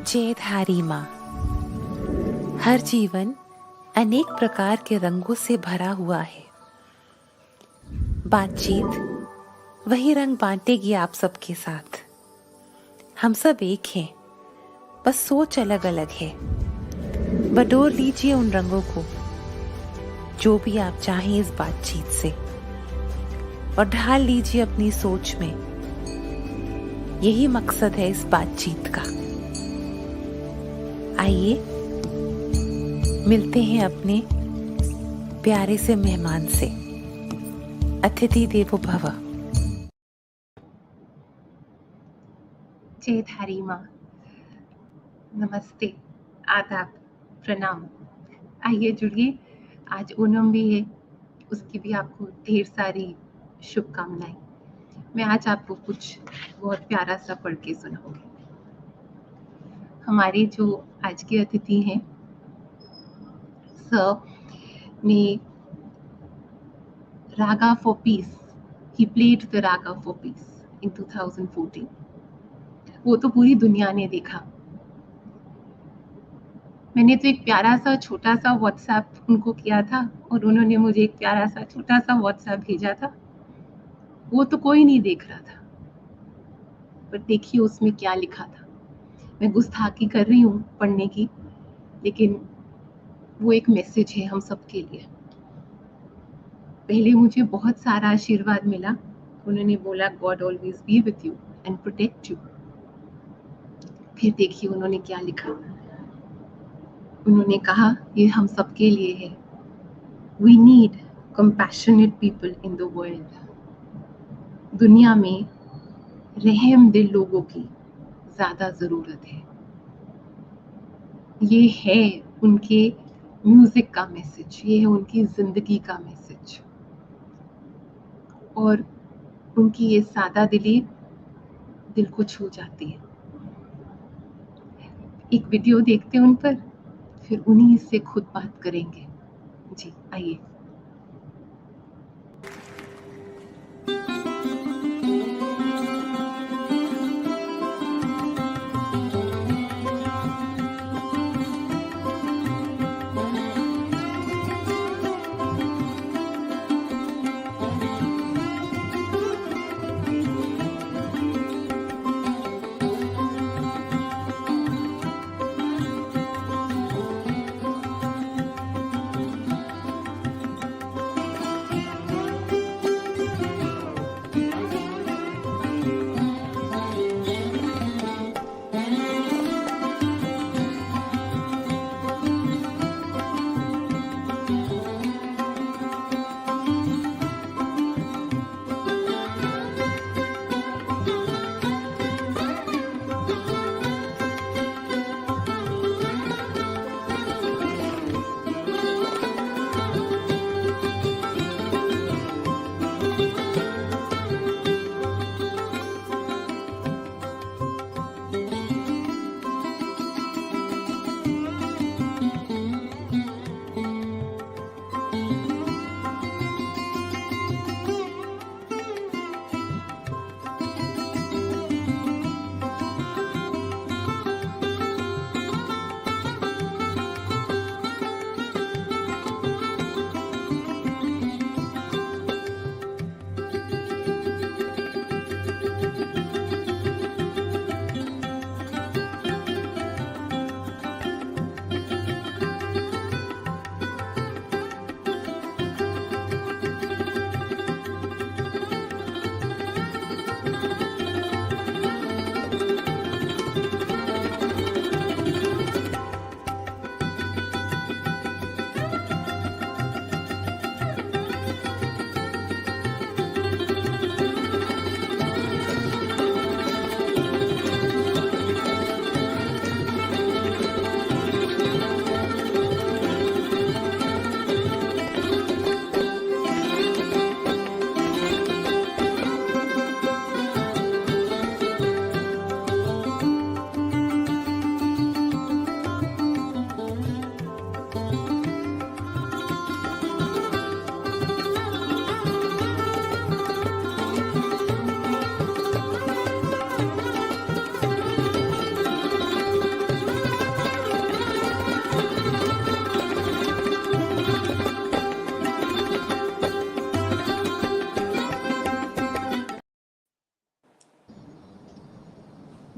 जयधारी माँ। हर जीवन अनेक प्रकार के रंगों से भरा हुआ है। बातचीत वही रंग बांटेगी आप सबके साथ। हम सब एक हैं, बस सोच अलग अलग है। बटोर लीजिए उन रंगों को, जो भी आप चाहें इस बातचीत से, और ढाल लीजिए अपनी सोच में। यही मकसद है इस बातचीत का। आइए मिलते हैं अपने प्यारे से मेहमान से। अतिथि देवो भव। जयधारी माँ, नमस्ते, आदाब, प्रणाम। आइए जुड़िए, आज ओणम भी है, उसकी भी आपको ढेर सारी शुभकामनाएं। मैं आज आपको कुछ बहुत प्यारा सा पढ़ के सुनाऊंगी। हमारे जो आज के अतिथि हैं, सर ने raga for peace, he played the raga for peace in 2014। वो तो पूरी दुनिया ने देखा। मैंने तो एक प्यारा सा छोटा सा व्हाट्सएप उनको किया था और उन्होंने मुझे एक प्यारा सा छोटा सा व्हाट्सएप भेजा था। वो तो कोई नहीं देख रहा था, पर देखिए उसमें क्या लिखा था। मैं गुस्ताखी कर रही हूँ पढ़ने की, लेकिन वो एक मैसेज है हम सबके लिए। पहले मुझे बहुत सारा आशीर्वाद मिला। उन्होंने बोला God always be with you and protect you. फिर देखिए उन्होंने क्या लिखा। उन्होंने कहा ये हम सबके लिए है। We need compassionate people in the world. दुनिया में रहम दिल लोगों की ज्यादा जरूरत है। ये है उनके म्यूजिक का मैसेज, ये है उनकी जिंदगी का मैसेज, और उनकी ये सादा दिली दिल को छू जाती है। एक वीडियो देखते हैं उन पर, फिर उन्हीं से खुद बात करेंगे। जी आइए।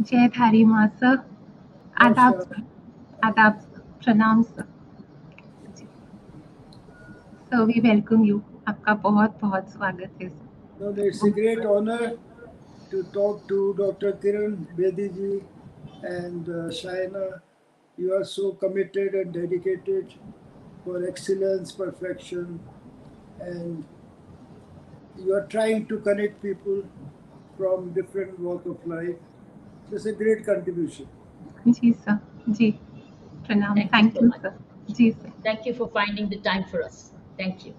जय धारी माँ सर, आदाब Masha. सर, आदाब सर, प्रणाम sir. Sir we welcome you, आपका बहुत बहुत स्वागत है सर। No, it's a great honor to talk to Dr. Kiran Bedi ji and Shaina. You are so committed and dedicated for excellence, perfection, and you are trying to connect people from different walk of life. So it's a great contribution. जी sir, जी प्रणाम, Thank you thank so you much. Sir. जी sir, Thank you for finding the time for us. Thank you.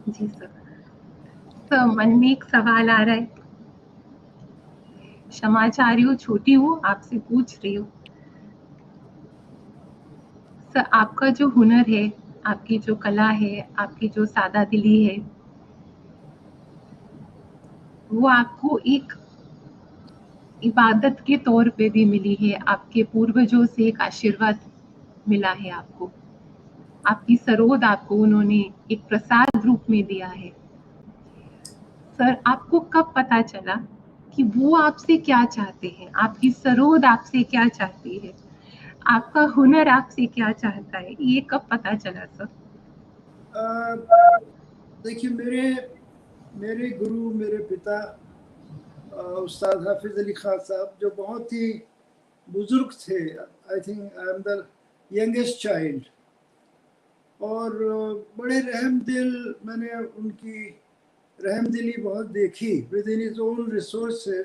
जी sir. Sir मन में एक सवाल आ रहा है, क्षमा चाह रही हूँ, छोटी हूँ, आपसे पूछ रही हूँ। सर आपका जो हुनर है, आपकी जो कला है, आपकी जो सादा दिली है, वो आपको एक इबादत के तौर पे भी मिली है, आपके पूर्वजों से एक आशीर्वाद मिला है आपको, आपकी सरोद आपको उन्होंने एक प्रसाद रूप में दिया है। सर आपको कब पता चला कि वो आपसे क्या चाहते हैं, आपकी सरोद आपसे क्या चाहती है, आपका हुनर आपसे क्या चाहता है, ये कब पता चला सर? देखिए मेरे गुरु, मेरे पिता उस्ताद हाफिज अली खान साहब, जो बहुत ही बुजुर्ग थे। आई think I am the youngest child, और बड़े रहम दिल, मैंने उनकी रहम दिली बहुत देखी। Within his own resources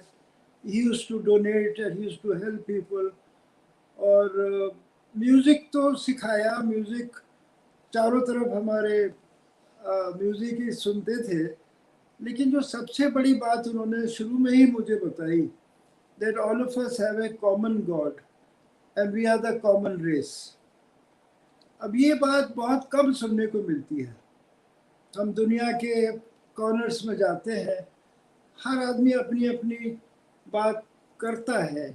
he used to donate and he used to help people. और म्यूज़िक तो सिखाया, म्यूज़िक चारों तरफ हमारे म्यूज़िक ही सुनते थे। लेकिन जो सबसे बड़ी बात उन्होंने शुरू में ही मुझे बताई, that all of us have a common God and we are the common race. अब ये बात बहुत कम सुनने को मिलती है। हम दुनिया के कॉर्नर्स में जाते हैं, हर आदमी अपनी अपनी बात करता है,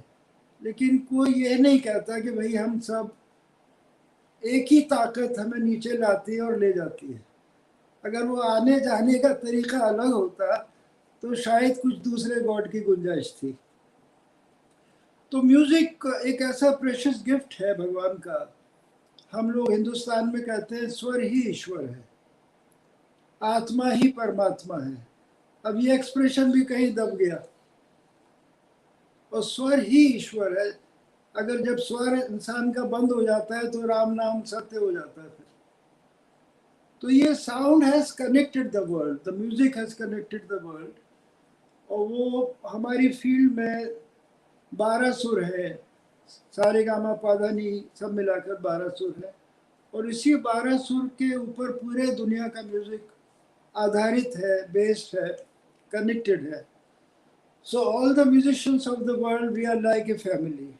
लेकिन कोई ये नहीं कहता कि भाई हम सब एक ही ताकत हमें नीचे लाती है और ले जाती है। अगर वो आने जाने का तरीका अलग होता तो शायद कुछ दूसरे गॉड की गुंजाइश थी। तो म्यूज़िक एक ऐसा प्रेशियस गिफ्ट है भगवान का। हम लोग हिंदुस्तान में कहते हैं स्वर ही ईश्वर है, आत्मा ही परमात्मा है। अब ये एक्सप्रेशन भी कहीं दब गया, और स्वर ही ईश्वर है। अगर जब स्वर इंसान का बंद हो जाता है तो राम नाम सत्य हो जाता है। फिर तो ये sound has connected the world, the music has connected the world. और वो हमारी फील्ड में 12 सुर है, सारे गामा पाधा नी सब मिलाकर 12 सुर है, और इसी 12 सुर के ऊपर पूरे दुनिया का म्यूज़िक आधारित है, बेस्ड है, कनेक्टेड है। So all the musicians of the world, we are like a family,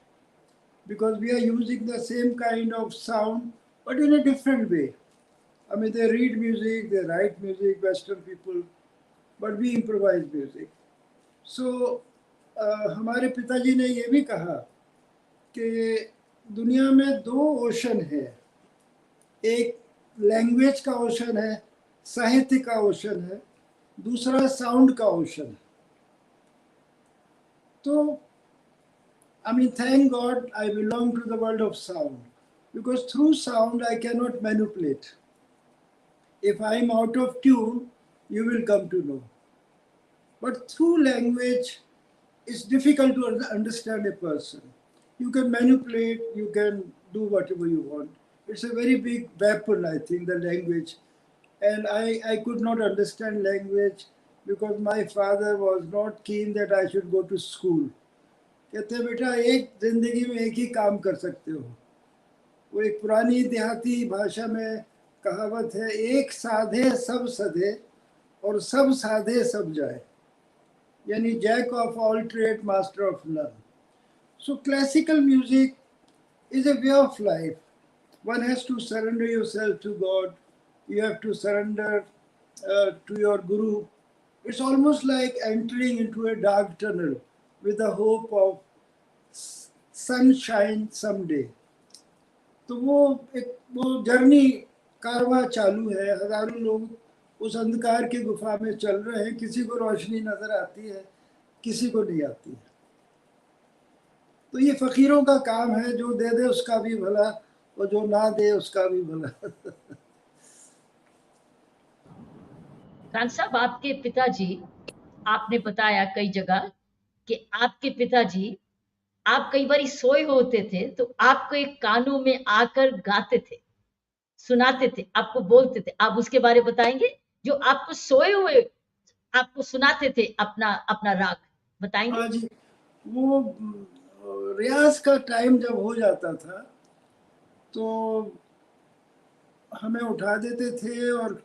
because we are using the same kind of sound, but in a different way. I mean, they read music, they write music, Western people, but we improvise music. So हमारे पिताजी ने ये भी कहा कि दुनिया में 2 ocean है, एक लैंग्वेज का ओशन है, साहित्य का ओशन है, दूसरा साउंड का ओशन है। तो I mean, thank God I belong to the world of sound, because through sound I cannot manipulate. If I am out of tune, you will come to know. But through language, it's difficult to understand a person. You can manipulate, you can do whatever you want. It's a very big weapon, I think, the language. And I could not understand language because my father was not keen that I should go to school. कहते बेटा एक जिंदगी में एक ही काम कर सकते हो। वो एक पुरानी देहाती भाषा में कहावत है, एक साधे सब सधे और सब साधे सब जाए, यानी jack of all trade master of none. So classical music is a way of life. One has to surrender yourself to God. You have to surrender to your Guru. It's almost like entering into a dark tunnel with the hope of sunshine someday. तो वो journey कारवां चालू है। हजारों लोग उस अंधकार की गुफा में चल रहे हैं। किसी को रोशनी नजर आती है, किसी को नहीं आती है। तो ये फ़कीरों का काम है, जो दे दे उसका भी भला और जो ना दे उसका भी भला। खान साहब, आपके पिताजी, आपने बताया कई जगह कि आपके पिताजी, आप कई बार सोए होते थे तो आपको एक कानों में आकर गाते थे, सुनाते थे, आपको बोलते थे। आप उसके बारे में बताएंगे, जो आपको सोए हुए आपको सुनाते थे अपना अपना राग, बताएंगे? हाँ जी, वो रियाज का टाइम जब हो जाता था तो हमें उठा देते थे, और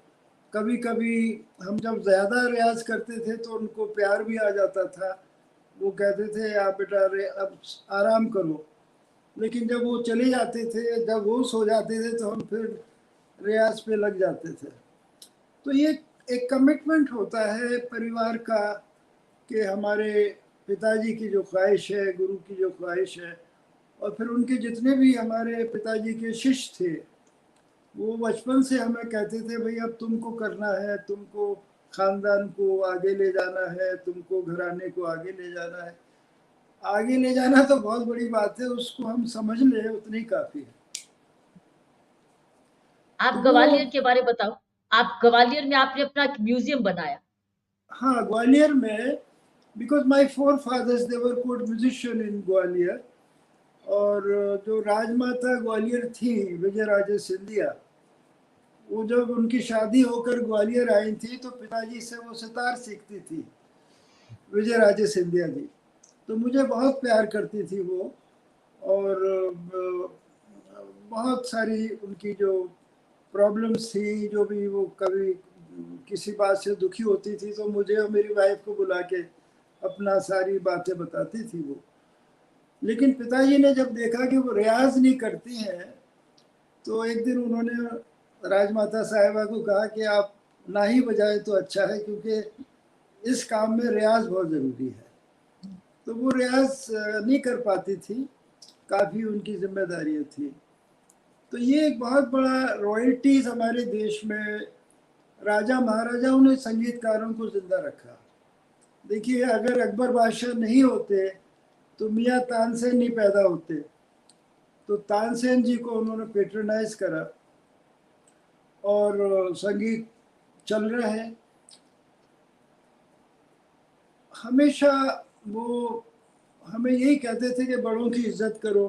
कभी कभी हम जब ज़्यादा रियाज करते थे तो उनको प्यार भी आ जाता था। वो कहते थे आप बेटा अब आराम करो। लेकिन जब वो चले जाते थे, जब वो सो जाते थे, तो हम फिर रियाज पे लग जाते थे। तो ये एक कमिटमेंट होता है परिवार का कि हमारे पिताजी की जो ख्वाहिश है, गुरु की जो ख्वाहिश है, और फिर उनके जितने भी हमारे पिताजी के शिष्य थे, वो बचपन से हमें कहते थे भाई अब तुमको करना है, तुमको खानदान को आगे ले जाना है, तुमको घराने को आगे ले जाना है। आगे ले जाना तो बहुत बड़ी बात है, उसको हम समझ लें उतनी काफ़ी है। आप तो वो, ग्वालियर के बारे में बताओ। आप ग्वालियर में आपने अपना एक म्यूजियम बनाया। हाँ, ग्वालियर में, because my four fathers they were good musician in Gwalior. और जो राजमाता ग्वालियर थी, विजय राजे सिंधिया, वो जब उनकी शादी होकर ग्वालियर आई थी तो पिताजी से वो सितार सीखती थी, विजय राजे सिंधिया जी। तो मुझे बहुत प्यार करती थी वो, और बहुत सारी उनकी जो प्रॉब्लम्स थी, जो भी वो कभी किसी बात से दुखी होती थी तो मुझे और मेरी वाइफ को बुला के अपना सारी बातें बताती थी वो। लेकिन पिताजी ने जब देखा कि वो रियाज नहीं करती हैं, तो एक दिन उन्होंने राजमाता साहिबा को कहा कि आप ना ही बजाए तो अच्छा है, क्योंकि इस काम में रियाज बहुत ज़रूरी है। तो वो रियाज नहीं कर पाती थी, काफ़ी उनकी जिम्मेदारियाँ थी। तो ये एक बहुत बड़ा रॉयल्टीज़ हमारे देश में, राजा महाराजाओं ने संगीतकारों को जिंदा रखा। देखिए, अगर अकबर बादशाह नहीं होते तो मियाँ तानसेन नहीं पैदा होते। तो तानसेन जी को उन्होंने पेट्रोनाइज करा, और संगीत चल रहे हैं हमेशा। वो हमें यही कहते थे कि बड़ों की इज्जत करो,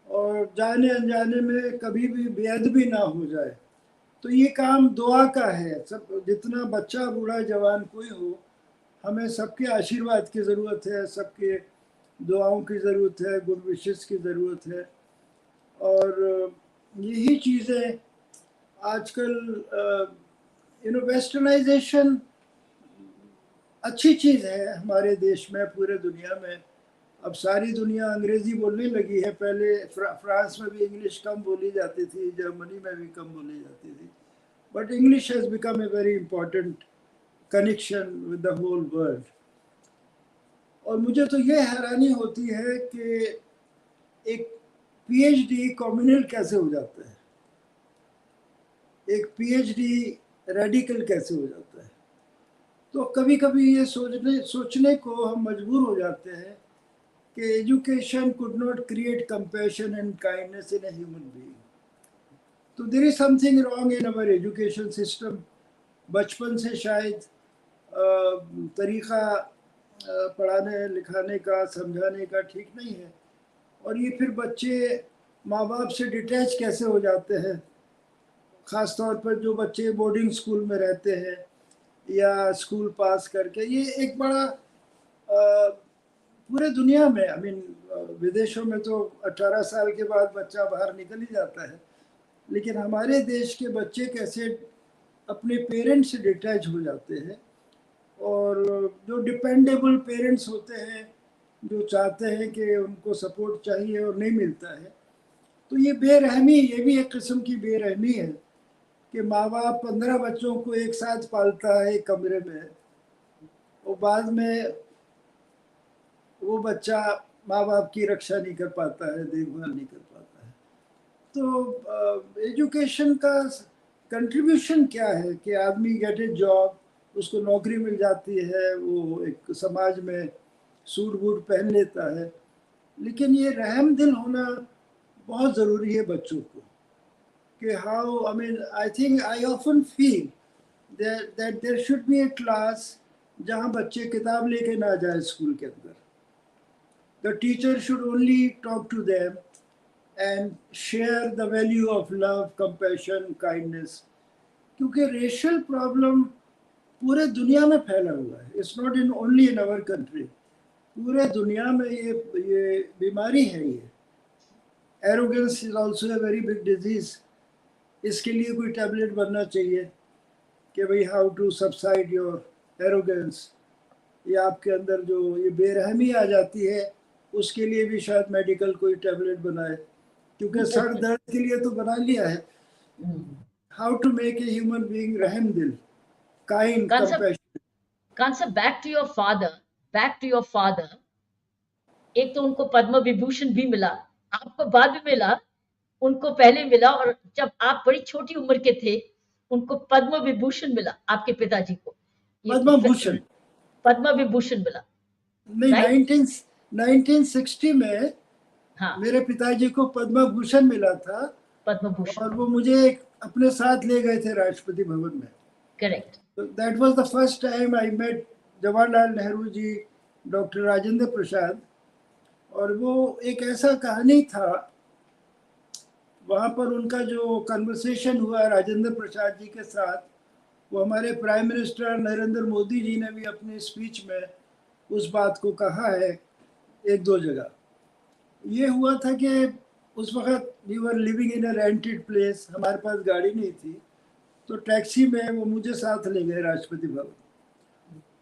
और जाने अनजाने में कभी भी बेअदबी ना हो जाए। तो ये काम दुआ का है। सब, जितना बच्चा बूढ़ा जवान कोई हो, हमें सबके आशीर्वाद की ज़रूरत है, सबके दुआओं की ज़रूरत है, गुड विशेस की ज़रूरत है। और यही चीज़ें आजकल, वेस्टर्नाइजेशन अच्छी चीज़ है हमारे देश में, पूरे दुनिया में। अब सारी दुनिया अंग्रेज़ी बोलने लगी है। पहले फ्रांस में भी इंग्लिश कम बोली जाती थी, जर्मनी में भी कम बोली जाती थी, but English has become a very important connection with the whole world. और मुझे तो ये हैरानी होती है कि एक पीएचडी कम्युनल कैसे हो जाता है, एक पीएचडी रेडिकल कैसे हो जाता है। तो कभी कभी ये सोचने को हम मजबूर हो जाते हैं कि education could not create compassion and kindness in a human being. तो there is something wrong in our education system. बचपन से शायद तरीक़ा पढ़ाने लिखाने का, समझाने का ठीक नहीं है, और ये फिर बच्चे माँ बाप से डिटैच कैसे हो जाते हैं। ख़ास तौर पर जो बच्चे बोर्डिंग स्कूल में रहते हैं या स्कूल पास करके, ये एक बड़ा पूरे दुनिया में, आई मीन विदेशों में तो 18 साल के बाद बच्चा बाहर निकल ही जाता है, लेकिन हमारे देश के बच्चे कैसे अपने पेरेंट्स से डिटैच हो जाते हैं। और जो डिपेंडेबल पेरेंट्स होते हैं, जो चाहते हैं कि उनको सपोर्ट चाहिए और नहीं मिलता है, तो ये बेरहमी, ये भी एक किस्म की बेरहमी है कि माँ बाप 15 बच्चों को एक साथ पालता है एक कमरे में, और बाद में वो बच्चा माँ बाप की रक्षा नहीं कर पाता है, देखभाल नहीं कर पाता है। तो एजुकेशन का कंट्रीब्यूशन क्या है कि आदमी गेट ए जॉब, उसको नौकरी मिल जाती है, वो एक समाज में सूट बूट पहन लेता है, लेकिन ये रहम दिल होना बहुत ज़रूरी है बच्चों को कि how I mean I think I often feel that there should be a class जहाँ बच्चे किताब लेके ना जाए स्कूल के अंदर. The teacher should only talk to them and share the value of love, compassion, kindness. क्योंकि रेशियल प्रॉब्लम पूरे दुनिया में फैला हुआ है. It's not in only in our country. पूरे दुनिया में ये बीमारी है. ये arrogance is also a very big disease. इसके लिए कोई टैबलेट बनना चाहिए कि भाई how to subside your arrogance. ये आपके अंदर जो ये बेरहमी आ जाती है उसके लिए भी शायद मेडिकल कोई टैबलेट बनाए, क्योंकि सर दर्द के लिए तो बना लिया है. How to make a human being रहम दिल, kind, compassion. Concept back to your father. एक तो उनको पद्म विभूषण भी मिला, आपको बाद में मिला, उनको पहले मिला, और जब आप बड़ी छोटी उम्र के थे उनको पद्म विभूषण मिला आपके पिताजी को. पद्म विभूषण मिला नहीं, 1960 में हाँ, मेरे पिताजी को पद्म भूषण मिला था. पद्म भूषण. और वो मुझे अपने साथ ले गए थे राष्ट्रपति भवन में. Correct. That was the first time I met Jawaharlal Nehru ji, doctor Rajendra Prasad. और वो एक ऐसा कहानी था, वहाँ पर उनका जो कन्वर्सेशन हुआ राजेंद्र प्रसाद जी के साथ, वो हमारे प्राइम मिनिस्टर नरेंद्र मोदी जी ने भी अपनी स्पीच में उस बात को कहा है एक दो जगह. ये हुआ था कि उस वक़्त we were living in a rented place. हमारे पास गाड़ी नहीं थी, तो टैक्सी में वो मुझे साथ ले गए राष्ट्रपति भवन.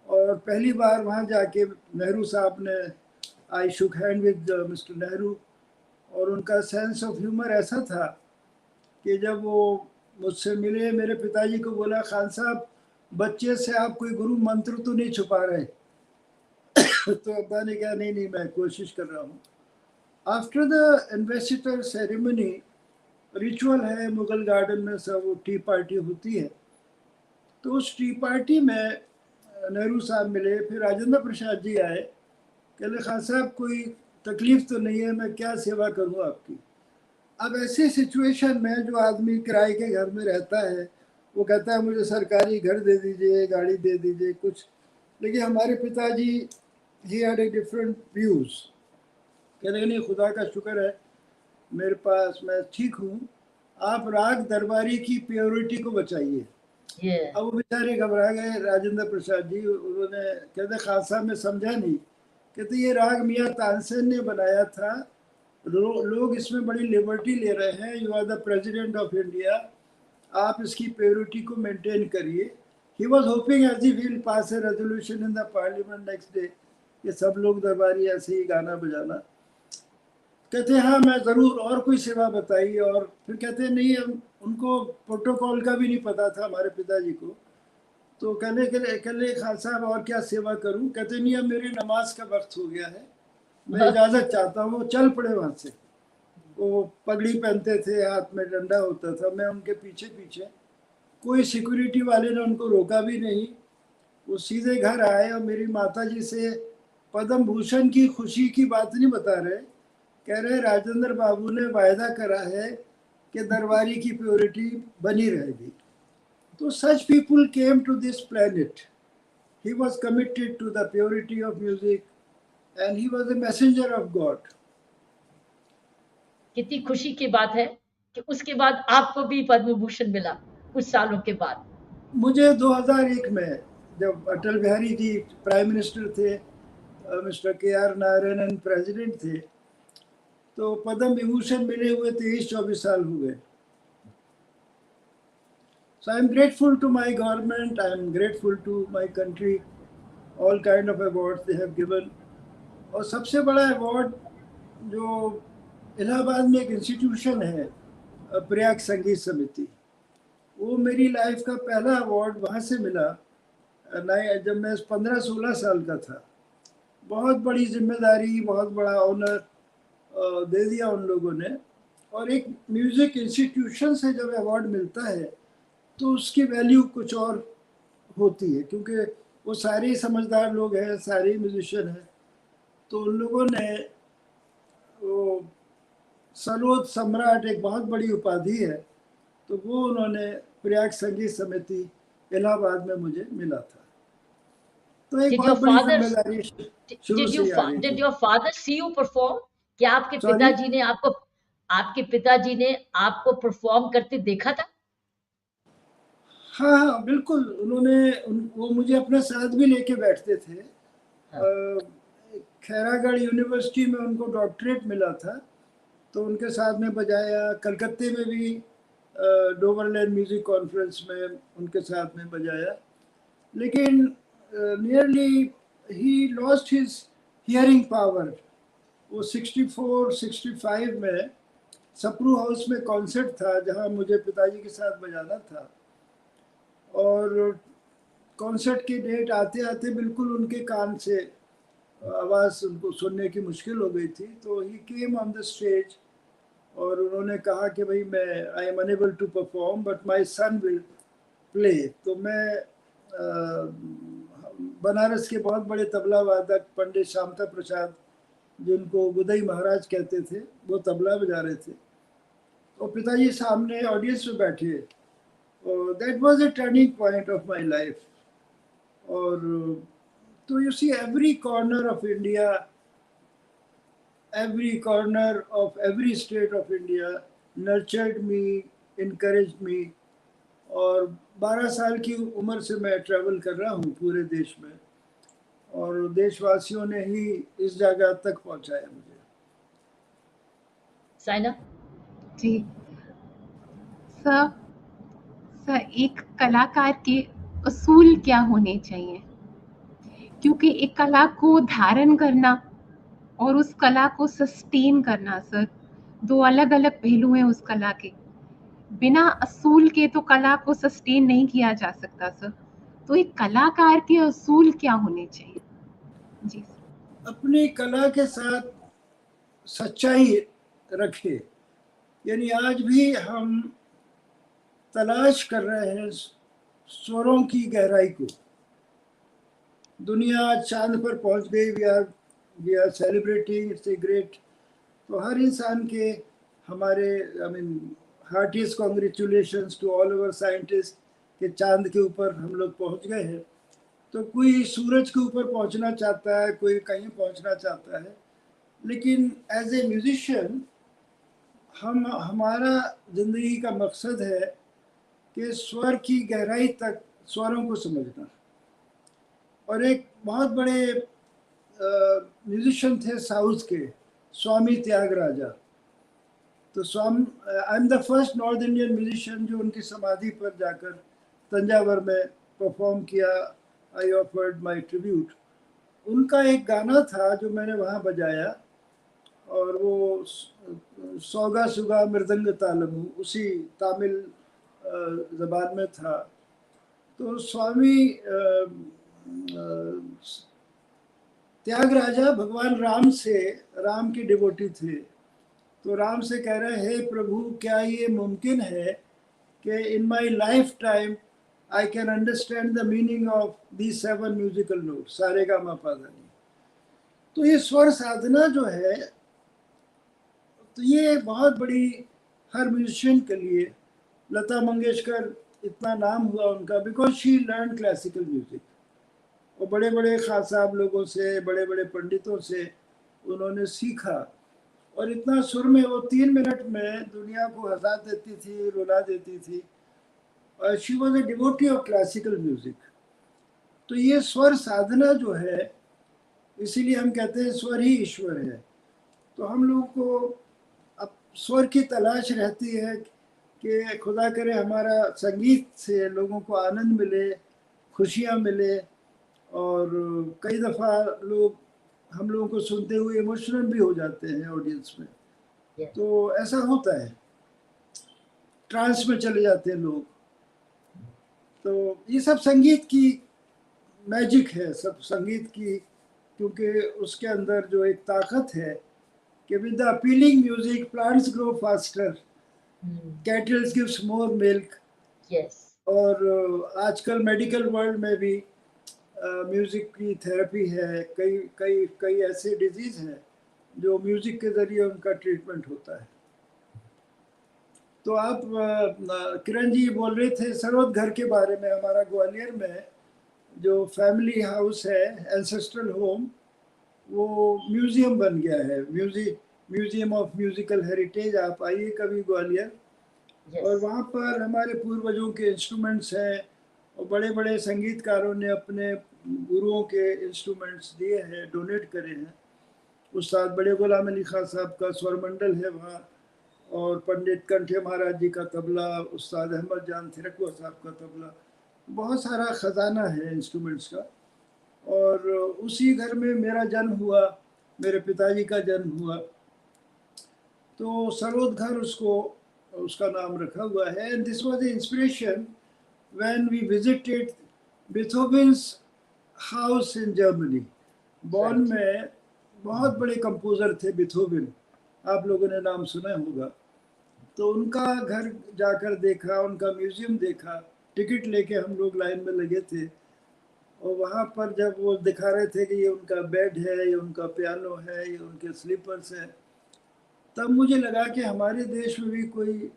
और पहली बार वहाँ जाके नेहरू साहब ने, आई शुक हैंड विद मिस्टर नेहरू. और उनका सेंस ऑफ ह्यूमर ऐसा था कि जब वो मुझसे मिले, मेरे पिताजी को बोला, खान साहब बच्चे से आप कोई गुरु मंत्र तो नहीं छुपा रहे? तो अब्बा ने कहा नहीं, मैं कोशिश कर रहा हूँ. आफ्टर द इन्वेस्टिटर सेरेमनी, रिचुअल है मुगल गार्डन में, सब वो टी पार्टी होती है. तो उस टी पार्टी में नेहरू साहब मिले, फिर राजेंद्र प्रसाद जी आए. कहले, खान साहब कोई तकलीफ तो नहीं है, मैं क्या सेवा करूँ आपकी? अब ऐसी सिचुएशन में जो आदमी किराए के घर में रहता है वो कहता है मुझे सरकारी घर दे दीजिए, गाड़ी दे दीजिए, कुछ. लेकिन हमारे पिताजी he had a different views. कहने नहीं, खुदा का शुक्र है मेरे पास, मैं ठीक हूँ, आप राग दरबारी की प्योरिटी को बचाइए. अब वो बेचारे घबरा गए राजेंद्र प्रसाद जी. उन्होंने कहते, खान साहब मैं समझा नहीं. कहते ये राग मियाँ तानसेन ने बनाया था, लोग इसमें बड़ी लिबर्टी ले रहे हैं, you are the president of India, आप इसकी प्योरिटी को मेंटेन करिए. He was hoping as he will pass a resolution in the parliament next day कि सब लोग दरबारी ऐसे ही गाना बजाना. कहते हैं हाँ मैं ज़रूर, और कोई सेवा बताइए. और फिर कहते हैं नहीं, हम उनको प्रोटोकॉल का भी नहीं पता था हमारे पिताजी को. तो कहले खान साहब और क्या सेवा करूं? कहते नहीं, अब मेरी नमाज का वक्त हो गया है, मैं इजाज़त चाहता हूँ. चल पड़े वहाँ से. वो पगड़ी पहनते थे, हाथ में डंडा होता था, मैं उनके पीछे पीछे. कोई सिक्योरिटी वाले ने उनको रोका भी नहीं. वो सीधे घर आए और मेरी माताजी से पद्म भूषण की खुशी की बात नहीं बता रहे. कह रहे राजेंद्र बाबू ने वायदा करा है कि दरबारी की प्योरिटी बनी रहेगी. तो such people came to this planet. He was committed to the purity of music and he was a messenger of God. कितनी खुशी की बात है कि उसके बाद आपको भी पद्म भूषण मिला कुछ सालों के बाद. मुझे 2001 में जब अटल बिहारी जी प्राइम मिनिस्टर थे, मिस्टर KR नारायणन प्रेसिडेंट थे, तो पद्म विभूषण मिले हुए 23-24 साल हो गए. So I am grateful to my government, I am grateful to my country, all kind of awards they have given. और सबसे बड़ा अवार्ड जो इलाहाबाद में एक इंस्टीट्यूशन है, प्रयाग संगीत समिति, वो मेरी लाइफ का पहला अवार्ड वहाँ से मिला जब मैं 15-16 साल का था. बहुत बड़ी जिम्मेदारी, बहुत बड़ा ऑनर दे दिया उन लोगों ने. और एक म्यूज़िक इंस्टीट्यूशन से जब अवार्ड मिलता है तो उसकी वैल्यू कुछ और होती है, क्योंकि वो सारे समझदार लोग हैं, सारे म्यूजिशियन हैं. तो उन लोगों ने वो सरोद सम्राट एक बहुत बड़ी उपाधि है, तो वो उन्होंने प्रयाग संगीत समिति इलाहाबाद में मुझे मिला था। तो एक Did your बहुत बड़ी father जिम्मेदारी शुरू से ही आ रही did थी। your father see you perform? क्या आपके Sorry? पिताजी ने आपको परफॉर्म करते देखा था? हाँ हाँ बिल्कुल, वो मुझे अपने साथ भी लेके बैठते थे। खैरागढ़ यूनिवर्सिटी में उनको डॉक्टरेट मिला था, तो उनके साथ में बजाया। कलकत्ते में भी डोवरलैंड म्यूजिक कॉन्फ्रेंस में उनके साथ में बजाया। लेकिन nearly he lost his hearing power. वो 64-65 में सप्रू हाउस में कॉन्सर्ट था, जहाँ मुझे पिताजी के साथ बजाना था, और कॉन्सर्ट की डेट आते आते बिल्कुल उनके कान से आवाज़ उनको सुनने की मुश्किल हो गई थी। तो he came on the stage और उन्होंने कहा कि भाई मैं I am unable to perform but my son will play. तो मैं बनारस के बहुत बड़े तबला वादक पंडित श्यामता प्रसाद, जिनको गुदई महाराज कहते थे, वो तबला बजा रहे थे, और पिताजी सामने ऑडियंस में बैठे। That was a turning point of my life. और तो you see every corner of India, every corner of every state of India nurtured me, encouraged me। और 12 साल की उम्र से मैं ट्रैवल कर रहा हूँ पूरे देश में, और देशवासियों ने ही इस जगह तक पहुँचाया मुझे। साइना? जी सर, एक कलाकार के असूल क्या होने चाहिए? क्योंकि एक कला को धारण करना और उस कला को सस्टेन करना सर, दो अलग अलग पहलू हैं उस कला के। बिना असूल के तो कला को सस्टेन नहीं किया जा सकता सर। तो एक कलाकार के असूल क्या होने चाहिए? जी सर। अपनी कला के साथ सच्चाई रखे। यानी आज भी हम तलाश कर रहे हैं स्वरों की गहराई को। दुनिया आज चांद पर पहुंच गई, we are celebrating, it's a great. तो हर इंसान के हमारे I mean heartiest congratulations to all over scientist के चांद के ऊपर हम लोग पहुंच गए हैं। तो कोई सूरज के ऊपर पहुंचना चाहता है, कोई कहीं पहुंचना चाहता है, लेकिन एज ए म्यूजिशियन हमारा ज़िंदगी का मकसद है कि स्वर की गहराई तक स्वरों को समझना। और एक बहुत बड़े म्यूजिशियन थे साउथ के, स्वामी त्यागराजा। तो I am the first north Indian musician जो उनकी समाधि पर जाकर तंजावर में परफॉर्म किया। I offered my tribute. उनका एक गाना था जो मैंने वहाँ बजाया, और वो सौगा सुगा मृदंग तालमु, उसी तमिल ज़बान में था। तो स्वामी त्यागराजा भगवान राम के डिवोटी थे। तो राम से कह रहे हैं, हे प्रभु, क्या ये मुमकिन है कि in my life time I can understand the meaning of these 7 musical note, सारे गा मा पा धा नी। तो ये स्वर साधना जो है, तो ये बहुत बड़ी हर म्यूजिशियन के लिए। लता मंगेशकर, इतना नाम हुआ उनका because she learn classical music, और बड़े बड़े खास साहब लोगों से, बड़े बड़े पंडितों से उन्होंने सीखा। और इतना सुर में वो 3 मिनट में दुनिया को हंसा देती थी, रुला देती थी। और she was a devotee of classical music. तो ये स्वर साधना जो है, इसीलिए हम कहते हैं स्वर ही ईश्वर है। तो हम लोगों को अब स्वर की तलाश रहती है कि खुदा करे हमारा संगीत से लोगों को आनंद मिले, खुशियाँ मिले। और कई दफ़ा हम लोगों को सुनते हुए इमोशनल भी हो जाते हैं ऑडियंस में। तो ऐसा होता है, ट्रांस में चले जाते हैं लोग। तो ये सब संगीत की मैजिक है, सब संगीत की, क्योंकि उसके अंदर जो एक ताकत है कि with the appealing music plants grow faster, kettles gives more milk. और आजकल मेडिकल वर्ल्ड में भी म्यूज़िक की थेरेपी है। कई कई कई ऐसे डिजीज़ हैं जो म्यूजिक के जरिए उनका ट्रीटमेंट होता है। तो आप किरण जी बोल रहे थे सरोद घर के बारे में। हमारा ग्वालियर में जो फैमिली हाउस है, एंसेस्ट्रल होम, वो म्यूजियम बन गया है, म्यूजियम ऑफ म्यूजिकल हेरिटेज। आप आइए कभी ग्वालियर। और वहाँ पर हमारे पूर्वजों के इंस्ट्रूमेंट्स हैं और बड़े बड़े संगीतकारों ने अपने गुरुओं के इंस्ट्रूमेंट्स दिए हैं, डोनेट करे हैं। उस्ताद बड़े गुलाम अली खान साहब का स्वरमंडल है वहाँ, और पंडित कंठे महाराज जी का तबला, उस्ताद अहमद जान थिरकवा साहब का तबला। बहुत सारा ख़जाना है इंस्ट्रूमेंट्स का। और उसी घर में मेरा जन्म हुआ, मेरे पिताजी का जन्म हुआ, तो सरोद घर उसका नाम रखा हुआ है। And this was the inspiration when we visited Beethoven's house in Germany. Bonn में बहुत बड़े कंपोज़र थे बीथोवेन, आप लोगों ने नाम सुना होगा। तो उनका घर जाकर देखा, उनका म्यूज़ियम देखा, टिकट लेके हम लोग लाइन में लगे थे। और वहाँ पर जब वो दिखा रहे थे कि ये उनका बेड है, ये उनका पियानो है, ये उनके स्लीपर्स हैं, तब मुझे लगा कि हमारे देश में भी कोई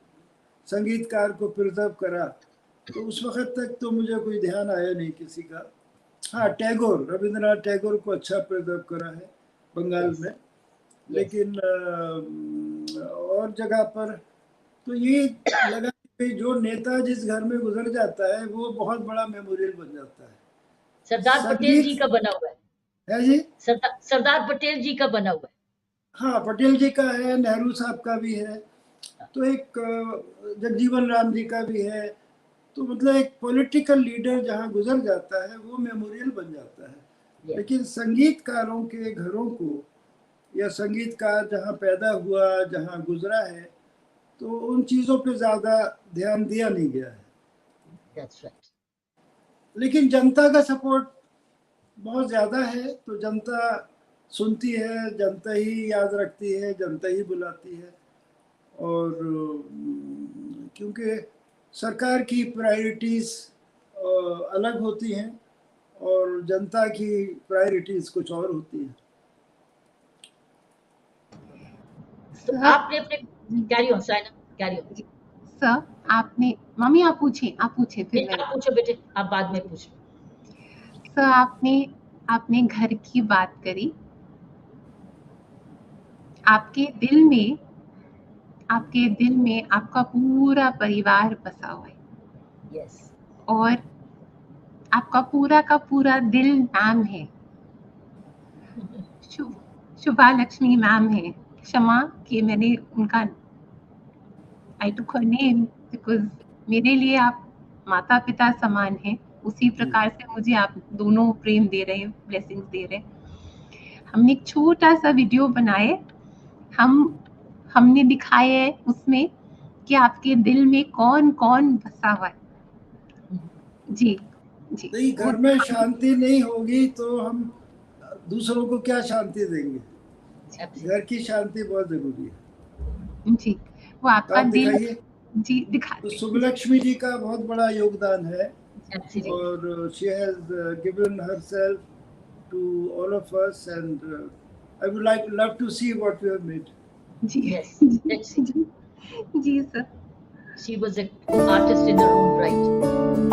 संगीतकार को प्रिजर्व करा। तो उस वक्त तक तो मुझे कोई ध्यान आया नहीं किसी का। हाँ, टैगोर, रविंद्रनाथ टैगोर को अच्छा प्रिजर्व करा है बंगाल में, लेकिन और जगह पर तो ये लगा कि जो नेता जिस घर में गुजर जाता है वो बहुत बड़ा मेमोरियल बन जाता है। सरदार पटेल जी का बना हुआ है जी, सरदार पटेल जी का बना हुआ है। हाँ, पटेल जी का है, नेहरू साहब का भी है, तो एक जगजीवन राम जी का भी है। तो मतलब एक पॉलिटिकल लीडर जहाँ गुजर जाता है वो मेमोरियल बन जाता है। लेकिन संगीतकारों के घरों को, या संगीतकार जहाँ पैदा हुआ, जहाँ गुजरा है, तो उन चीज़ों पे ज़्यादा ध्यान दिया नहीं गया है। That's right. लेकिन जनता का सपोर्ट बहुत ज़्यादा है, तो जनता सुनती है, जनता ही याद रखती है, जनता ही बुलाती है। और क्योंकि सरकार की प्रायोरिटीज़ अलग होती हैं और जनता की प्रायोरिटीज़ कुछ और होती हैं। आपने अपने carry on Saina, carry on sir. आपने, मम्मी आप पूछे फिर आप पूछो बेटे, आप बाद में पूछो। सर आपने घर की बात करी। आपके दिल में आपका पूरा परिवार बसा हुआ है। यस। और आपका पूरा का पूरा दिल मैम है, शुभा लक्ष्मी मैम है। क्षमा कि मैंने उनका आई टुक हर नेम बिकॉज मेरे लिए आप माता पिता समान हैं। उसी प्रकार से मुझे आप दोनों प्रेम दे रहे हैं, ब्लेसिंग्स दे रहे हैं। हमने एक छोटा सा वीडियो बनाए, हमने दिखाए है उसमें कि आपके दिल में कौन कौन बसा हुआ है। जी जी। नहीं, घर में शांति नहीं होगी तो हम दूसरों को क्या शांति देंगे? घर की शांति बहुत जरूरी है। जी, वो आपका दिल। जी, दिखा। तो सुबलक्ष्मी जी का बहुत बड़ा योगदान है, और she has given herself to all of us, and I would love to see what you have made. Ji, yes, let's see. Ji sir. She was an artist in her own right.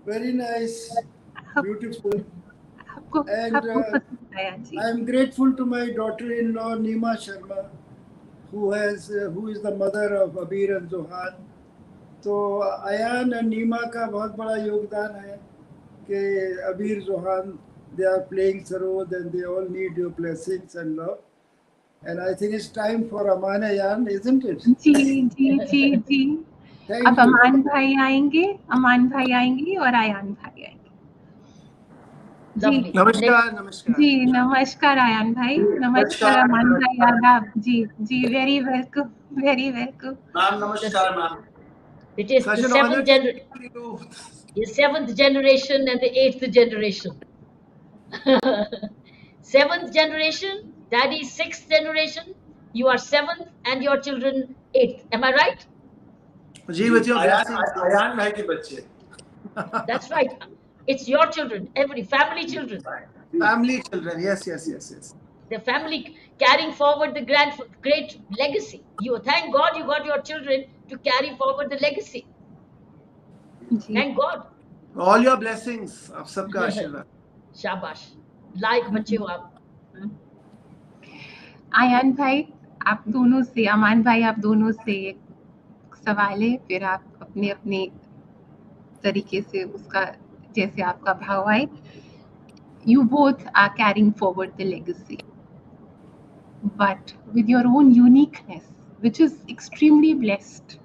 Very nice, beautiful. आपको And आपको पसंद आया जी? I am grateful to my daughter-in-law Neema Sharma, who is the mother of Abir and Zohan. तो अयान और नीमा का बहुत बड़ा योगदान है कि अबीर Johan, they are playing sarod and they all need your blessings and love. And I think it's time for Amaan Ayaan, isn't it? जी जी जी जी। Thank अब you. अमान भाई आएंगे, अमान भाई आएंगे और अयान भाई आएंगे जी। Lovely. नमस्कार नमस्कार। जी नमस्कार अयान भाई, नमस्कार अमान भाई, आदाब जी जी। Very welcome, very welcome ma'am नमस्कार ma'am. It is the seventh generation and the eighth generation. Seventh generation, daddy sixth generation, you are seventh and your children eighth. Am I right? जी बच्चों, अयान भाई के बच्चे। That's right. It's your children, every family children. Family children, yes. The family carrying forward the great legacy. You thank God you got your children to carry forward the legacy. Ji. Thank God. All your blessings, आप सबका आशीर्वाद। शाबाश, like बच्चे हो आप। आयान भाई आप दोनों से, अमान भाई आप दोनों से एक सवाल है, फिर आप अपने अपने तरीके से उसका जैसे आपका भाव आए। You both are carrying forward the legacy, but with your own uniqueness, which is extremely blessed.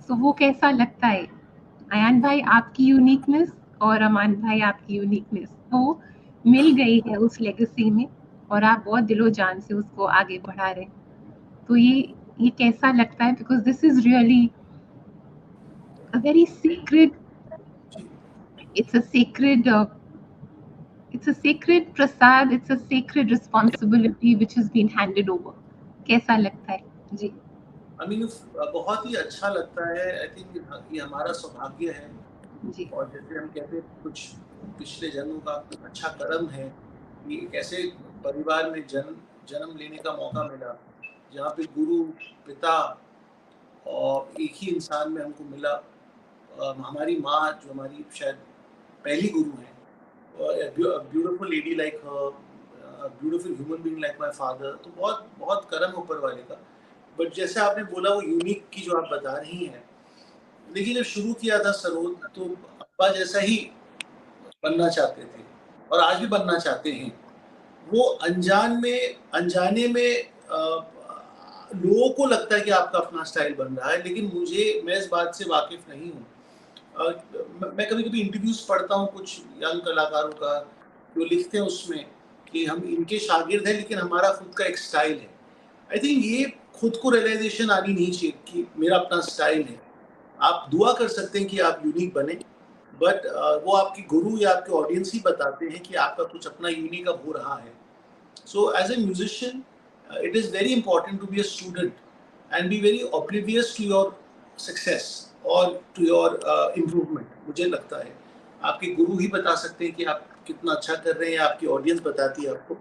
So वो कैसा लगता है? अयान भाई आपकी यूनिकनेस और अमान भाई आपकी यूनिकनेस वो मिल गई है उस लेगेसी में, और आप बहुत दिलो जान से उसको आगे बढ़ा रहे हैं। तो ये कैसा लगता है? Because this is really a very secret, it's a sacred prasad, it's a sacred responsibility which has been handed over. कैसा लगता है जी? I mean, बहुत ही अच्छा लगता है। आई थिंक ये हमारा सौभाग्य है जी। और जैसे हम कहते हैं कुछ पिछले जन्मों का अच्छा कर्म है कि एक ऐसे परिवार में जन्म लेने का मौका मिला जहाँ पे गुरु पिता और एक ही इंसान में हमको मिला। हमारी माँ जो हमारी शायद पहली गुरु है, beautiful lady like beautiful human being like my father. तो बहुत बहुत कर्म ऊपर वाले का। बट जैसे आपने बोला वो यूनिक की जो आप बता रही हैं, देखिए जब शुरू किया था सरोद तो अब्बा जैसा ही बनना चाहते थे और आज भी बनना चाहते हैं। वो अनजाने में लोगों को लगता है कि आपका अपना स्टाइल बन रहा है, लेकिन मैं इस बात से वाकिफ नहीं हूँ। मैं कभी कभी इंटरव्यूज पढ़ता हूँ कुछ यंग कलाकारों का, जो लिखते हैं उसमें कि हम इनके शागिर्द हैं लेकिन हमारा खुद का एक स्टाइल है। आई थिंक ये खुद को रियलाइजेशन आनी नहीं चाहिए कि मेरा अपना स्टाइल है। आप दुआ कर सकते हैं कि आप यूनिक बने, बट वो आपकी गुरु या आपके ऑडियंस ही बताते हैं कि आपका कुछ अपना यूनिक अब हो रहा है। So as a musician it is very important to be a student and be very oblivious to your success और टू योर इम्प्रूवमेंट। मुझे लगता है आपके गुरु ही बता सकते हैं कि आप कितना अच्छा कर रहे हैं, आपकी ऑडियंस बताती है आपको।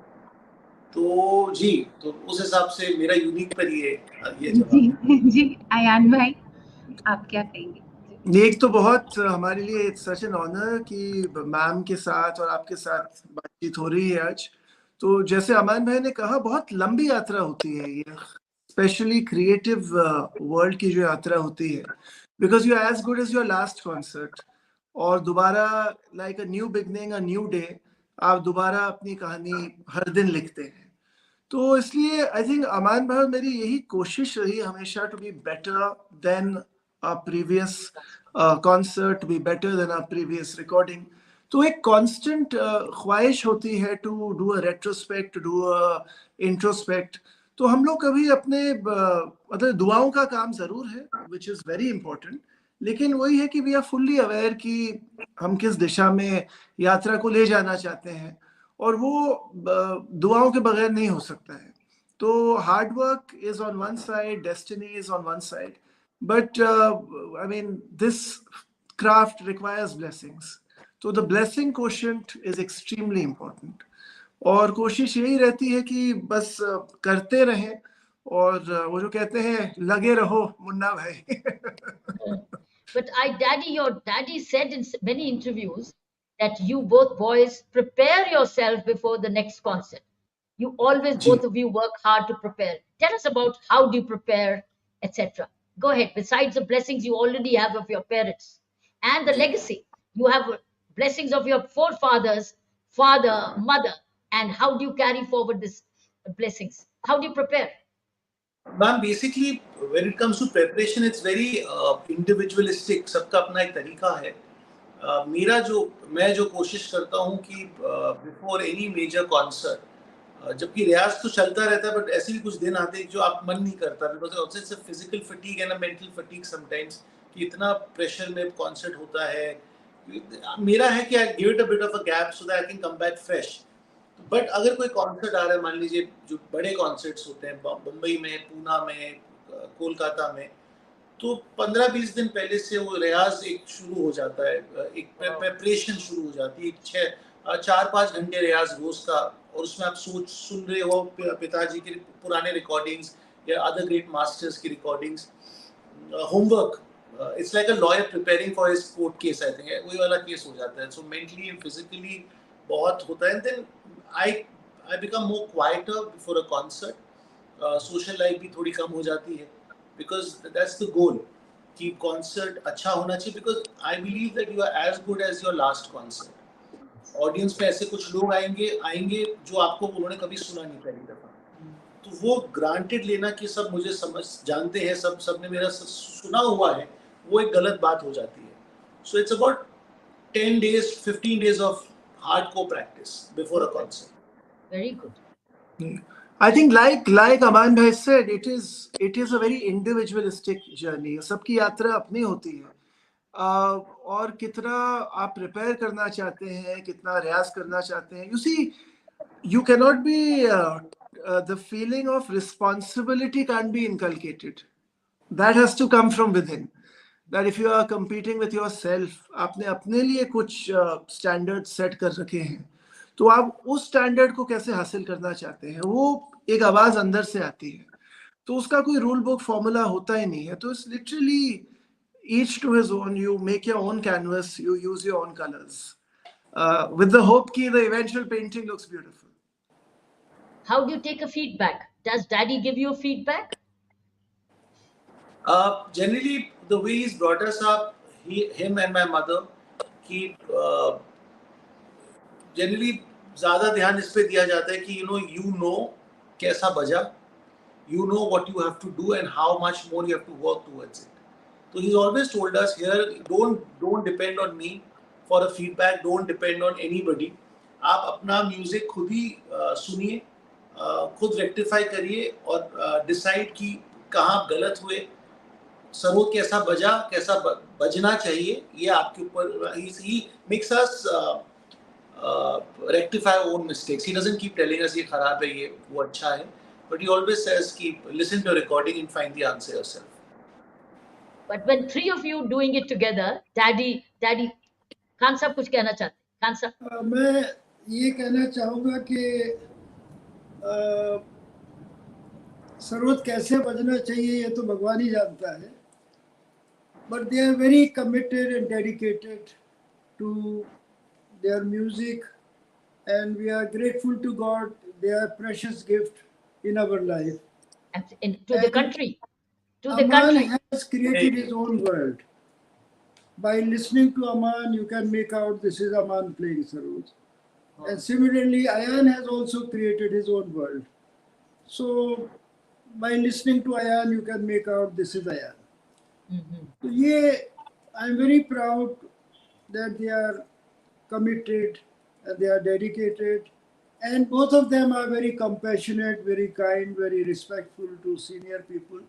तो जी, तो उस हिसाब से मेरा यूनिक पर ये जी जी। अयान भाई आप क्या कहेंगे? एक तो बहुत हमारे लिए इट्स सच एन ऑनर कि मैम के साथ और आपके साथ बातचीत हो रही है आज। तो जैसे अमान भाई ने कहा, बहुत लंबी यात्रा होती है ये, स्पेशली क्रिएटिव वर्ल्ड की जो यात्रा होती है, because you are as good as your last concert. और दोबारा like a new beginning, a new day, आप दोबारा अपनी कहानी हर दिन लिखते हैं। तो इसलिए आई थिंक अमान भाई मेरी यही कोशिश रही हमेशा to be better than a previous concert, to be better than our previous recording. तो एक constant ख्वाहिश होती है to do a retrospect, to do a introspect. तो हम लोग कभी अपने मतलब दुआओं का काम जरूर है, which is very important, लेकिन वही है कि we are fully aware कि हम किस दिशा में यात्रा को ले जाना चाहते हैं, और वो दुआओं के बगैर नहीं हो सकता है। तो hard work is on one side, destiny is on one side, but I mean this craft requires blessings. So the blessing quotient is extremely important. और कोशिश यही रहती है कि बस करते रहें, और वो जो कहते हैं लगे रहो मुन्ना भाई। But your daddy said in many interviews that you both boys prepare yourself before the next concert. You always, जी both of you, work hard to prepare. Tell us about how do you prepare, etc. Go ahead. Besides the blessings you already have of your parents and the जी legacy, you have blessings of your forefathers, father, mother, and how do you carry forward these blessings? How do you prepare? Ma'am basically when it comes to preparation it's very individualistic, सबका अपना एक तरीका है। मेरा जो मैं जो कोशिश करता हूँ कि बिफोर एनी मेजर कॉन्सर्ट, जबकि रियाज तो चलता रहता है बट ऐसे भी कुछ दिन आते हैं जो आप मन नहीं करता, because also it's a physical fatigue and a mental fatigue sometimes, कि इतना प्रेशर में कॉन्सर्ट होता है। मेरा है कि I give it a bit of a gap so that I can come back fresh. But अगर कोई कॉन्सर्ट आ रहा है, मान लीजिए जो बड़े कॉन्सर्ट्स होते हैं मुंबई में, पूना में, कोलकाता में, तो 15-20 दिन पहले से वो रियाज एक शुरू हो जाता है, एक प्रेपरेशन शुरू हो जाती है, 4-5 घंटे रियाज रोज का। और उसमें आप सुन रहे हो पिताजी के पुराने रिकॉर्डिंग्स या अदर ग्रेट मास्टर्स की recordings, homework. It's like a lawyer preparing for his court case, I think वही वाला केस हो जाता है। सो मेंटली एंड फिजिकली बहुत होता है। Then I I become more quieter before a concert. Social life भी थोड़ी कम हो जाती है, बिकॉज दैट्स द गोल कि कॉन्सर्ट अच्छा होना चाहिए, because I believe that you are as good as your last concert. Audience में ऐसे कुछ लोग आएंगे आएंगे जो आपको उन्होंने कभी सुना नहीं पहली दफा, तो वो ग्रांटेड लेना कि सब मुझे समझ जानते हैं, सबने मेरा सुना हुआ है, वो एक गलत बात हो जाती है। So it's about 10 days 15 days of hardcore practice before a concert. Very good. I think like Amaan bhai said, it is a very individualistic journey. सबकी यात्रा अपनी होती है। और कितना आप प्रिपेयर करना चाहते हैं, कितना रियाज करना चाहते हैं। You see, you cannot be the feeling of responsibility can't be inculcated. That has to come from within. That if you are competing with yourself, आपने अपने लिए कुछ स्टैंडर्ड सेट कर रखे हैं, तो आप उस स्टैंडर्ड को कैसे हासिल करना चाहते हैं, वो एक आवाज अंदर से आती है। तो उसका कोई रूल बुक फॉर्मूला होता ही नहीं है। तो it's literally each to his own. You make your own canvas, you use your own colors, with the hope that the eventual painting looks beautiful. How do you take a feedback? Does daddy give you a feedback? Generally, the way he's brought us up, him and my mother, कि generally ज़्यादा ध्यान इस पे दिया जाता है कि you know कैसा बजा, you know what you have to do and how much more you have to work towards it. So he's always told us here, don't depend on me for a feedback, don't depend on anybody. आप अपना music खुद ही सुनिए, खुद rectify करिए और decide कि कहाँ गलत हुए, सरोद कैसा बजा, कैसा बजना चाहिए, ये आपके ऊपर। he makes us rectify our own mistakes. He doesn't keep telling us ये खराब है, ये वो अच्छा है, but he always says कि listen to a recording and find the answer yourself. But when three of you doing it together, daddy Khan साहब कुछ कहना चाहते हैं? खान साहब, मैं ये कहना चाहूँगा कि सरोद कैसे बजना चाहिए ये तो भगवान ही जानता है, but they are very committed and dedicated to their music, and we are grateful to God. They are a precious gift in our life. To the country. Amaan has created his own world. By listening to Amaan, you can make out this is Amaan playing sarod. And similarly, Ayaan has also created his own world. So by listening to Ayaan, you can make out this is Ayaan. So yeah, I'm very proud that they are committed and they are dedicated, and both of them are very compassionate, very kind, very respectful to senior people.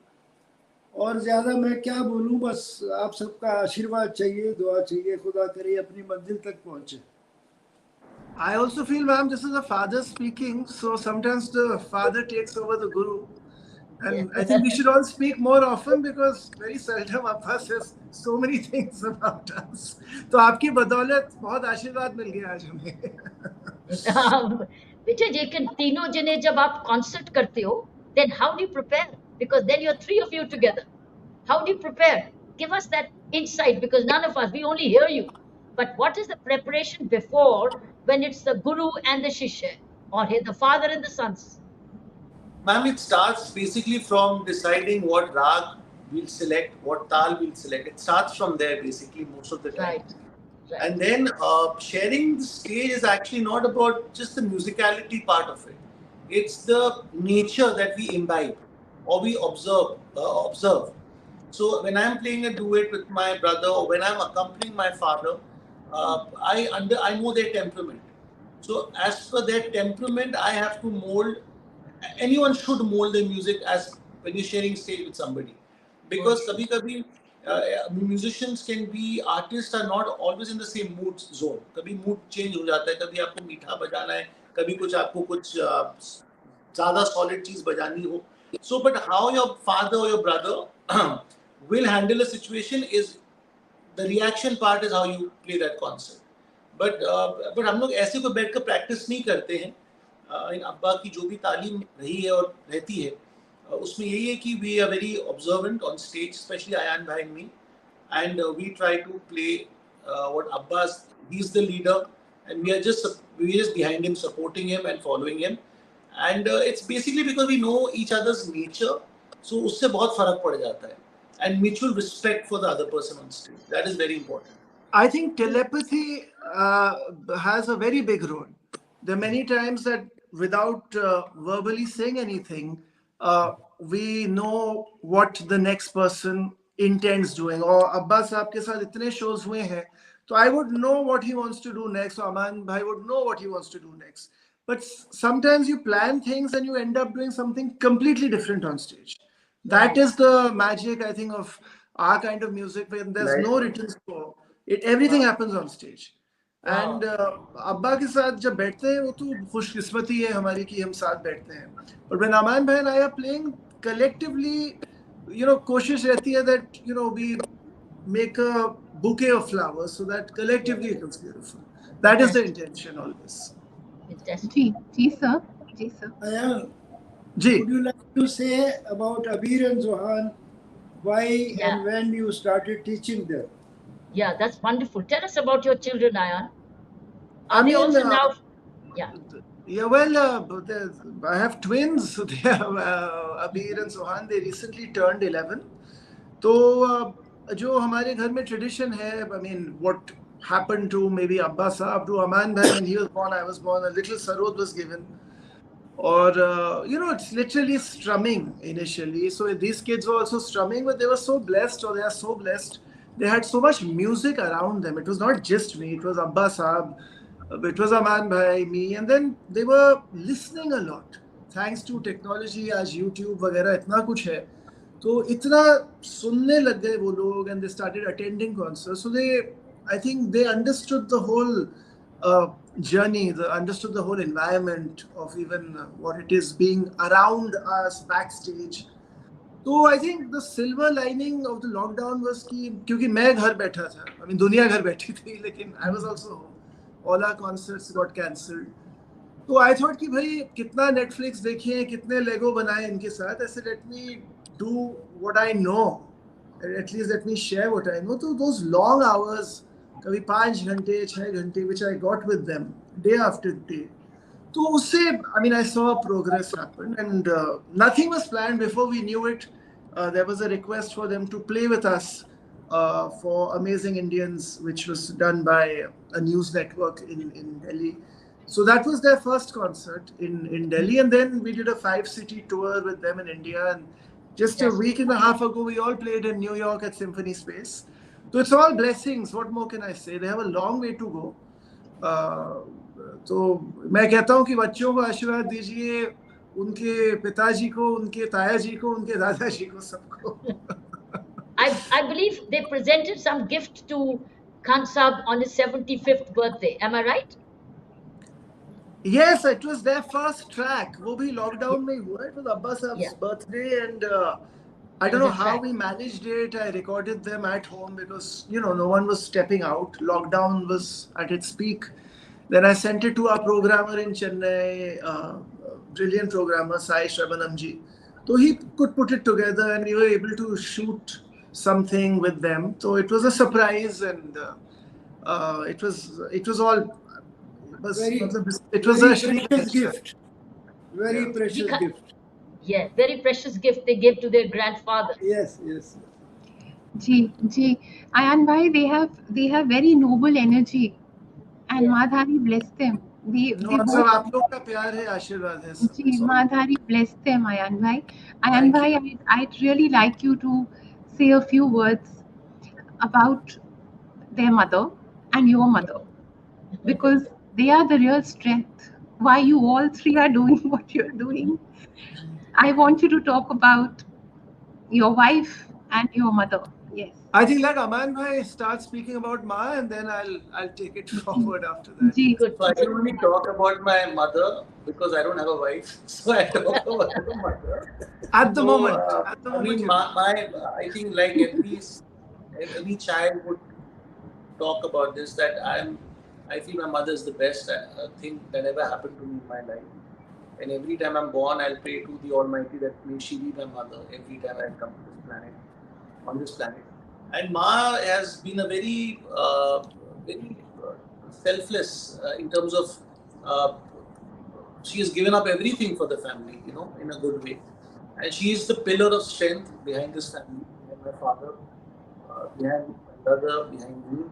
और ज़्यादा मैं क्या बोलूँ, बस आप सबका आशीर्वाद चाहिए, दुआ चाहिए, खुदा करे अपनी मंजिल तक पहुँचे। I also feel, ma'am, this is a father speaking, so sometimes the father takes over the guru. And I think we should all speak more often because very seldom Abba says so many things about us. तो आपकी बदौलत बहुत आशीर्वाद मिल गया आज हमें। बेटे लेकिन तीनों जने जब आप कॉन्सर्ट करते हो, then how do you prepare? Because then you're three of you together. How do you prepare? give us that insight, because none of us, we only hear you. But what is the preparation before, when it's the guru and the shishya, or the father and the sons? Ma'am, it starts basically from deciding what rag we'll select, what tal we'll select. It starts from there basically most of the time. Right. Right. And then sharing the stage is actually not about just the musicality part of it. It's the nature that we imbibe or we observe. So when I'm playing a duet with my brother or when I'm accompanying my father, I know their temperament. So as per their temperament, I have to mold. Anyone should mold their music as when you're sharing stage with somebody, because kabhi musicians can be, artists are not always in the same mood zone. kabhi mood change ho jata hai, kabhi aapko meetha bajana hai, kabhi kuch aapko kuch zyada solid cheez bajani ho. So but how your father or your brother will handle a situation is the reaction part, is how you play that concert. But हम लोग ऐसे को बैठ कर practice नहीं करते हैं. अब्बा की जो भी तालीम रही है और रहती है, उसमें यही है कि we are very observant on stage, specially Ayaan भाई and me, and we try to play what Abbas, he's the leader, and we are just behind him, supporting him and following him, and it's basically because we know each other's nature, so उससे बहुत फर्क पड़ जाता है, and mutual respect for the other person on stage, that is very important. I think telepathy has a very big role. There are many times that without verbally saying anything, we know what the next person intends doing. Or Abbas साहब के साथ इतने shows हुए हैं, so I would know what he wants to do next. Or Amaan bhai would know what he wants to do next. But sometimes you plan things and you end up doing something completely different on stage. That is the magic, I think, of our kind of music, when there's no written score. Everything happens on stage. And अब्बा के साथ जब बैठते हैं, वो तो खुशकिस्मती है हमारी कि हम साथ बैठते हैं. But when Amaan bhai and I are playing collectively, कोशिश रहती है that we make a bouquet of flowers so that collectively it looks beautiful. That is the intention always. Ji sir. Ayaan, ji. would you like to say about Abir and Zohan, why and when you started teaching them? Yeah, that's wonderful. Tell us about your children, Ayaan. Are they also now? Yeah. Yeah, well, I have twins. So they are Abir and Zohan. They recently turned 11. So, जो हमारे घर में tradition है, I mean, what happened to maybe Abba Saab, to Amaan bhai, when he was born, I was born, a little sarod was given. Or, it's literally strumming initially. So these kids were also strumming, but they were so blessed, or they are so blessed. They had so much music around them. It was not just me. It was Abba Saab, it was Amaan bhai, me. And then they were listening a lot. Thanks to technology, आज YouTube वगैरह इतना कुछ है. तो इतना सुनने लग गए वो लोग, and they started attending concerts. So I think they understood the whole journey, they understood the whole environment of even what it is being around us backstage. So I think the silver lining of the lockdown was कि क्योंकि मैं घर बैठा था, I mean दुनिया घर बैठी थी, लेकिन I was also home. All our concerts got cancelled. So I thought कि भाई कितना Netflix देखें, कितने Lego बनाए इनके साथ, ऐसे let me do what I know, at least let me share what I know. So those long hours, कभी 5 घंटे 6 घंटे, which I got with them day after day. तो उससे, I mean, I saw progress happen, and nothing was planned. Before we knew it, there was a request for them to play with us for Amazing Indians, which was done by a news network in Delhi. So that was their first concert in Delhi, and then we did a 5-city tour with them in India. And just a week and a half ago, we all played in New York at Symphony Space. So it's all blessings. What more can I say? They have a long way to go. तो मैं कहता हूँ कि बच्चों को आशीर्वाद दीजिए, उनके पिताजी को, उनके ताया जी को, उनके दादाजी को, सबको. I believe they presented some gift to Khan Saab on his 75th birthday. Am I right? Yes, it was their first track. वो भी lockdown में हुआ. It was Abba Saab's birthday, and I don't know how we managed it. I recorded them at home because no one was stepping out. Lockdown was at its peak. Then I sent it to our programmer in Chennai, brilliant programmer Sai Shravanamji. So he could put it together, and we were able to shoot something with them. So it was a surprise, and it was all. It was a very precious gift. Very precious gift. Yeah, very precious gift they gave to their grandfather. Yes. Ji, Ayaan bhai, they have very noble energy, and Yeah. Madhari bless them. They सब आप लोग का प्यार है, आशीर्वाद है सब. जी, Madhari bless them, Ayaan bhai. Ayaan bhai, I'd really like you to say a few words about their mother and your mother, because they are the real strength why you all three are doing what you're doing. I want you to talk about your wife and your mother. Yes. I think let Amaan bhai start speaking about Ma, and then I'll take it forward after that. Ji. So I can only talk about my mother because I don't have a wife. So I talk about the mother. At the moment. I mean, I think like every child would talk about this, that I feel my mother is the best thing that ever happened to me in my life. And every time I'm born, I'll pray to the Almighty that may she be my mother every time I come to this planet, on this planet. And Ma has been a very selfless in terms of she has given up everything for the family, in a good way. And she is the pillar of strength behind this family, behind my father, behind my brother, behind me.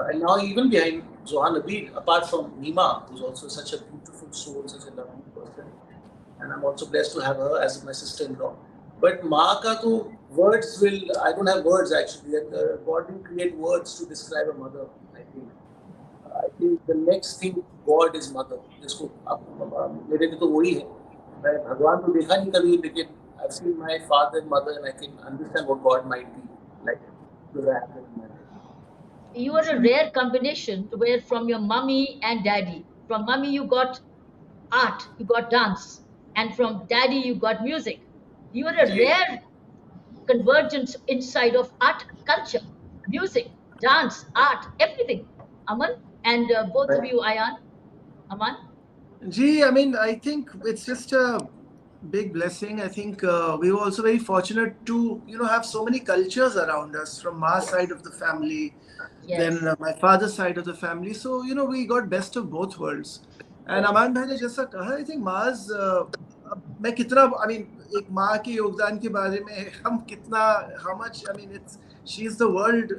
And now even behind Zohan Abid, apart from Nima, who's also such a beautiful soul, such a lovely person. And I'm also blessed to have her as my sister-in-law. But Ma ka to words I don't have words actually. God didn't create words to describe a mother, I think. I think the next thing, God is mother. जिसको मेरे लिए तो वही है. मैं भगवान को देखा नहीं कभी, लेकिन I've seen my father and mother, and I can understand what God might be like. Because I have them in my life. You are a rare combination to where from your mummy and daddy. From mummy you got art, you got dance, and from daddy you got music. You are a rare convergence inside of art, culture, music, dance, art, everything. Aman, and both of you, Ayaan, Aman. Gee, I mean, I think it's just a big blessing. I think we were also very fortunate to, have so many cultures around us from my side of the family, then my father's side of the family. So, we got best of both worlds. And Amaan bhai ne jaisa kaha, I think Ma's, मैं कितना, I mean, एक माँ के योगदान के बारे में हम कितना, how much, I mean, she's the world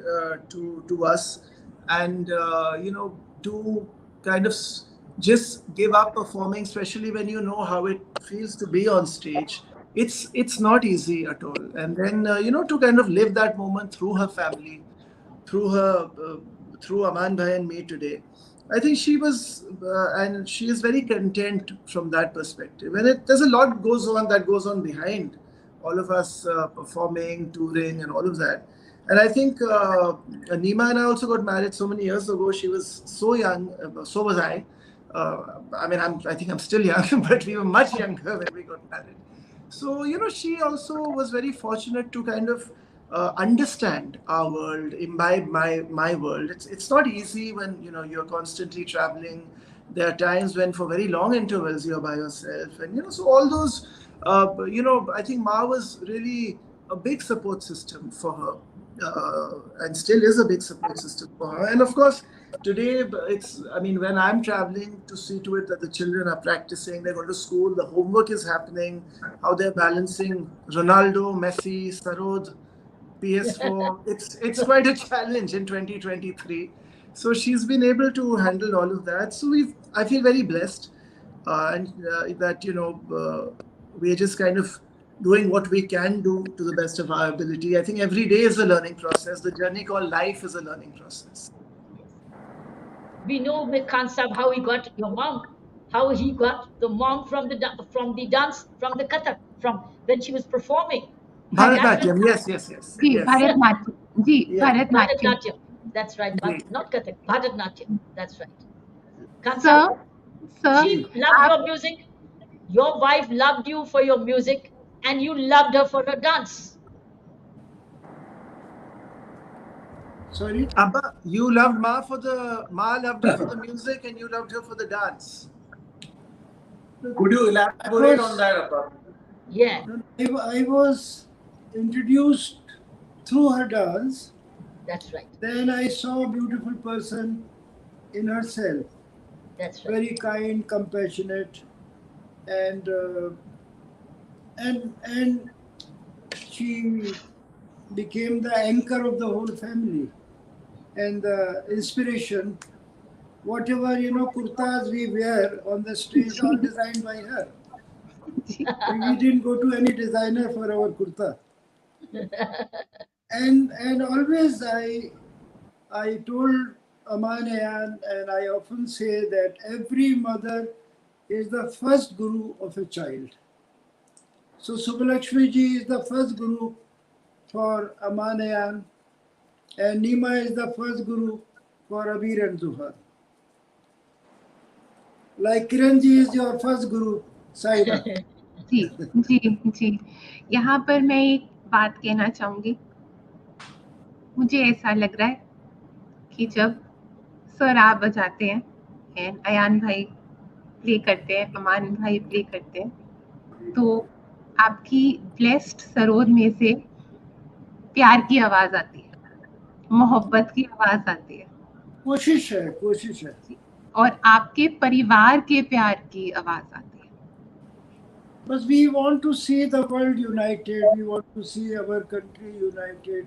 to us, and to kind of just give up performing, especially when you know how it feels to be on stage. It's not easy at all. And then to kind of live that moment through her family, through her, through Amaan bhai and me today. I think she was, and she is very content from that perspective. And there's a lot that goes on behind all of us performing, touring, and all of that. And I think Nima and I also got married so many years ago. She was so young, so was I. I mean, I think I'm still young, but we were much younger when we got married. So, she also was very fortunate to kind of understand our world, imbibe my world. It's not easy when, you're constantly traveling. There are times when for very long intervals you're by yourself. And, so all those, I think Ma was really a big support system for her. And still is a big support system for her. And of course, today, when I'm traveling to see to it that the children are practicing, they're going to school, the homework is happening, how they're balancing Ronaldo, Messi, Sarod, PS4. It's quite a challenge in 2023. So she's been able to handle all of that. So I feel very blessed, and that we're just kind of doing what we can do to the best of our ability. I think every day is a learning process. The journey called life is a learning process. We know with Khan Sahib how he got your mom, how he got the mom from the dance, from the Kathak, from when she was performing. Bharatnatyam, yes. Ji, Bharatnatyam. Ji, Bharatnatyam. That's right. Not Kathak, Bharatnatyam. That's right. Khan Sir, she loved your music. Your wife loved you for your music, and you loved her for her dance. Sorry, Abba, you loved Ma loved her for the music, and you loved her for the dance. Could you elaborate on that, Abba? Yeah. I was introduced through her dance, That's right. then I saw a beautiful person in herself. That's right. Very kind, compassionate, and she became the anchor of the whole family and the inspiration. Whatever kurtas we wear on the stage, all designed by her. We didn't go to any designer for our kurta. And always I told Amaan, Ayaan, and I often say that every mother is the first guru of a child. So Subbalakshmi ji is the first guru for Amaan, Ayaan, and Nima is the first guru for Abir and Zuhar. Like Kiran ji is your first guru, Saira. जी जी जी, यहाँ पर मैं एक बात कहना चाहूँगी। मुझे ऐसा लग रहा है कि जब सर आप बजाते हैं एंड अयान भाई प्ले करते हैं, अमान भाई प्ले करते हैं, तो आपकी ब्लेस्ड सरोद में से प्यार की आवाज आती है, मोहब्बत की आवाज आती है, कोशिश है और आपके परिवार के प्यार की आवाज आती है। But we want to see the world united, we want to see our country united,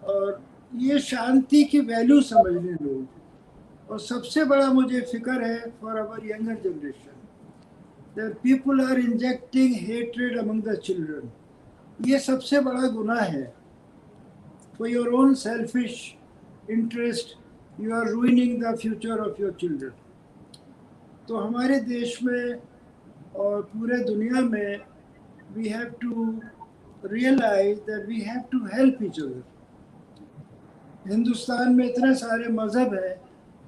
और ये शांति की वैल्यू समझने लोग। और सबसे बड़ा मुझे फिक्र है for our younger generation, that people are injecting hatred among the children. ये सबसे बड़ा गुनाह है। For your own selfish interest you are ruining the future of your children. तो हमारे देश में और पूरे दुनिया में we have to realise that we have to help each other. Hindustan में इतने सारे मज़हब हैं,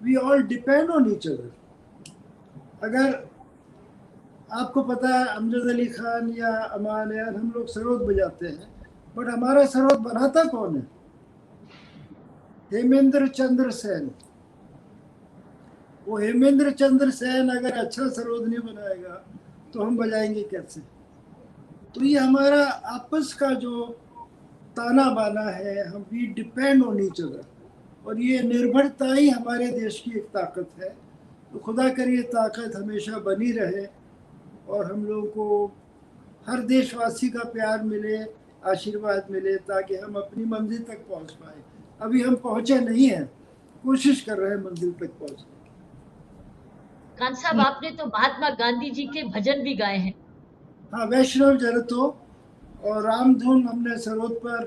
we all depend on each other. अगर आपको पता है अमजद अली खान या अमान यार, हम लोग सरोद बजाते हैं, बट हमारा सरोद बनाता कौन है? हेमेंद्र चंद्र सेन। वो हेमेंद्र चंद्र सेन अगर अच्छा सरोद नहीं बनाएगा तो हम बजाएंगे कैसे? तो ये हमारा आपस का जो ताना बाना है, हम we depend on each other, और ये निर्भरता ही हमारे देश की एक ताकत है। तो खुदा कर ये ताकत हमेशा बनी रहे और हम लोगों को हर देशवासी का प्यार मिले, आशीर्वाद मिले, ताकि हम अपनी मंजिल तक पहुंच पाए। अभी हम पहुंचे नहीं हैं, कोशिश कर रहे हैं मंजिल तक पहुंचने। खान साहब, आपने तो महात्मा गांधी जी के भजन भी गाए हैं। हाँ, वैष्णव जरतो और रामधुन हमने सरोद पर,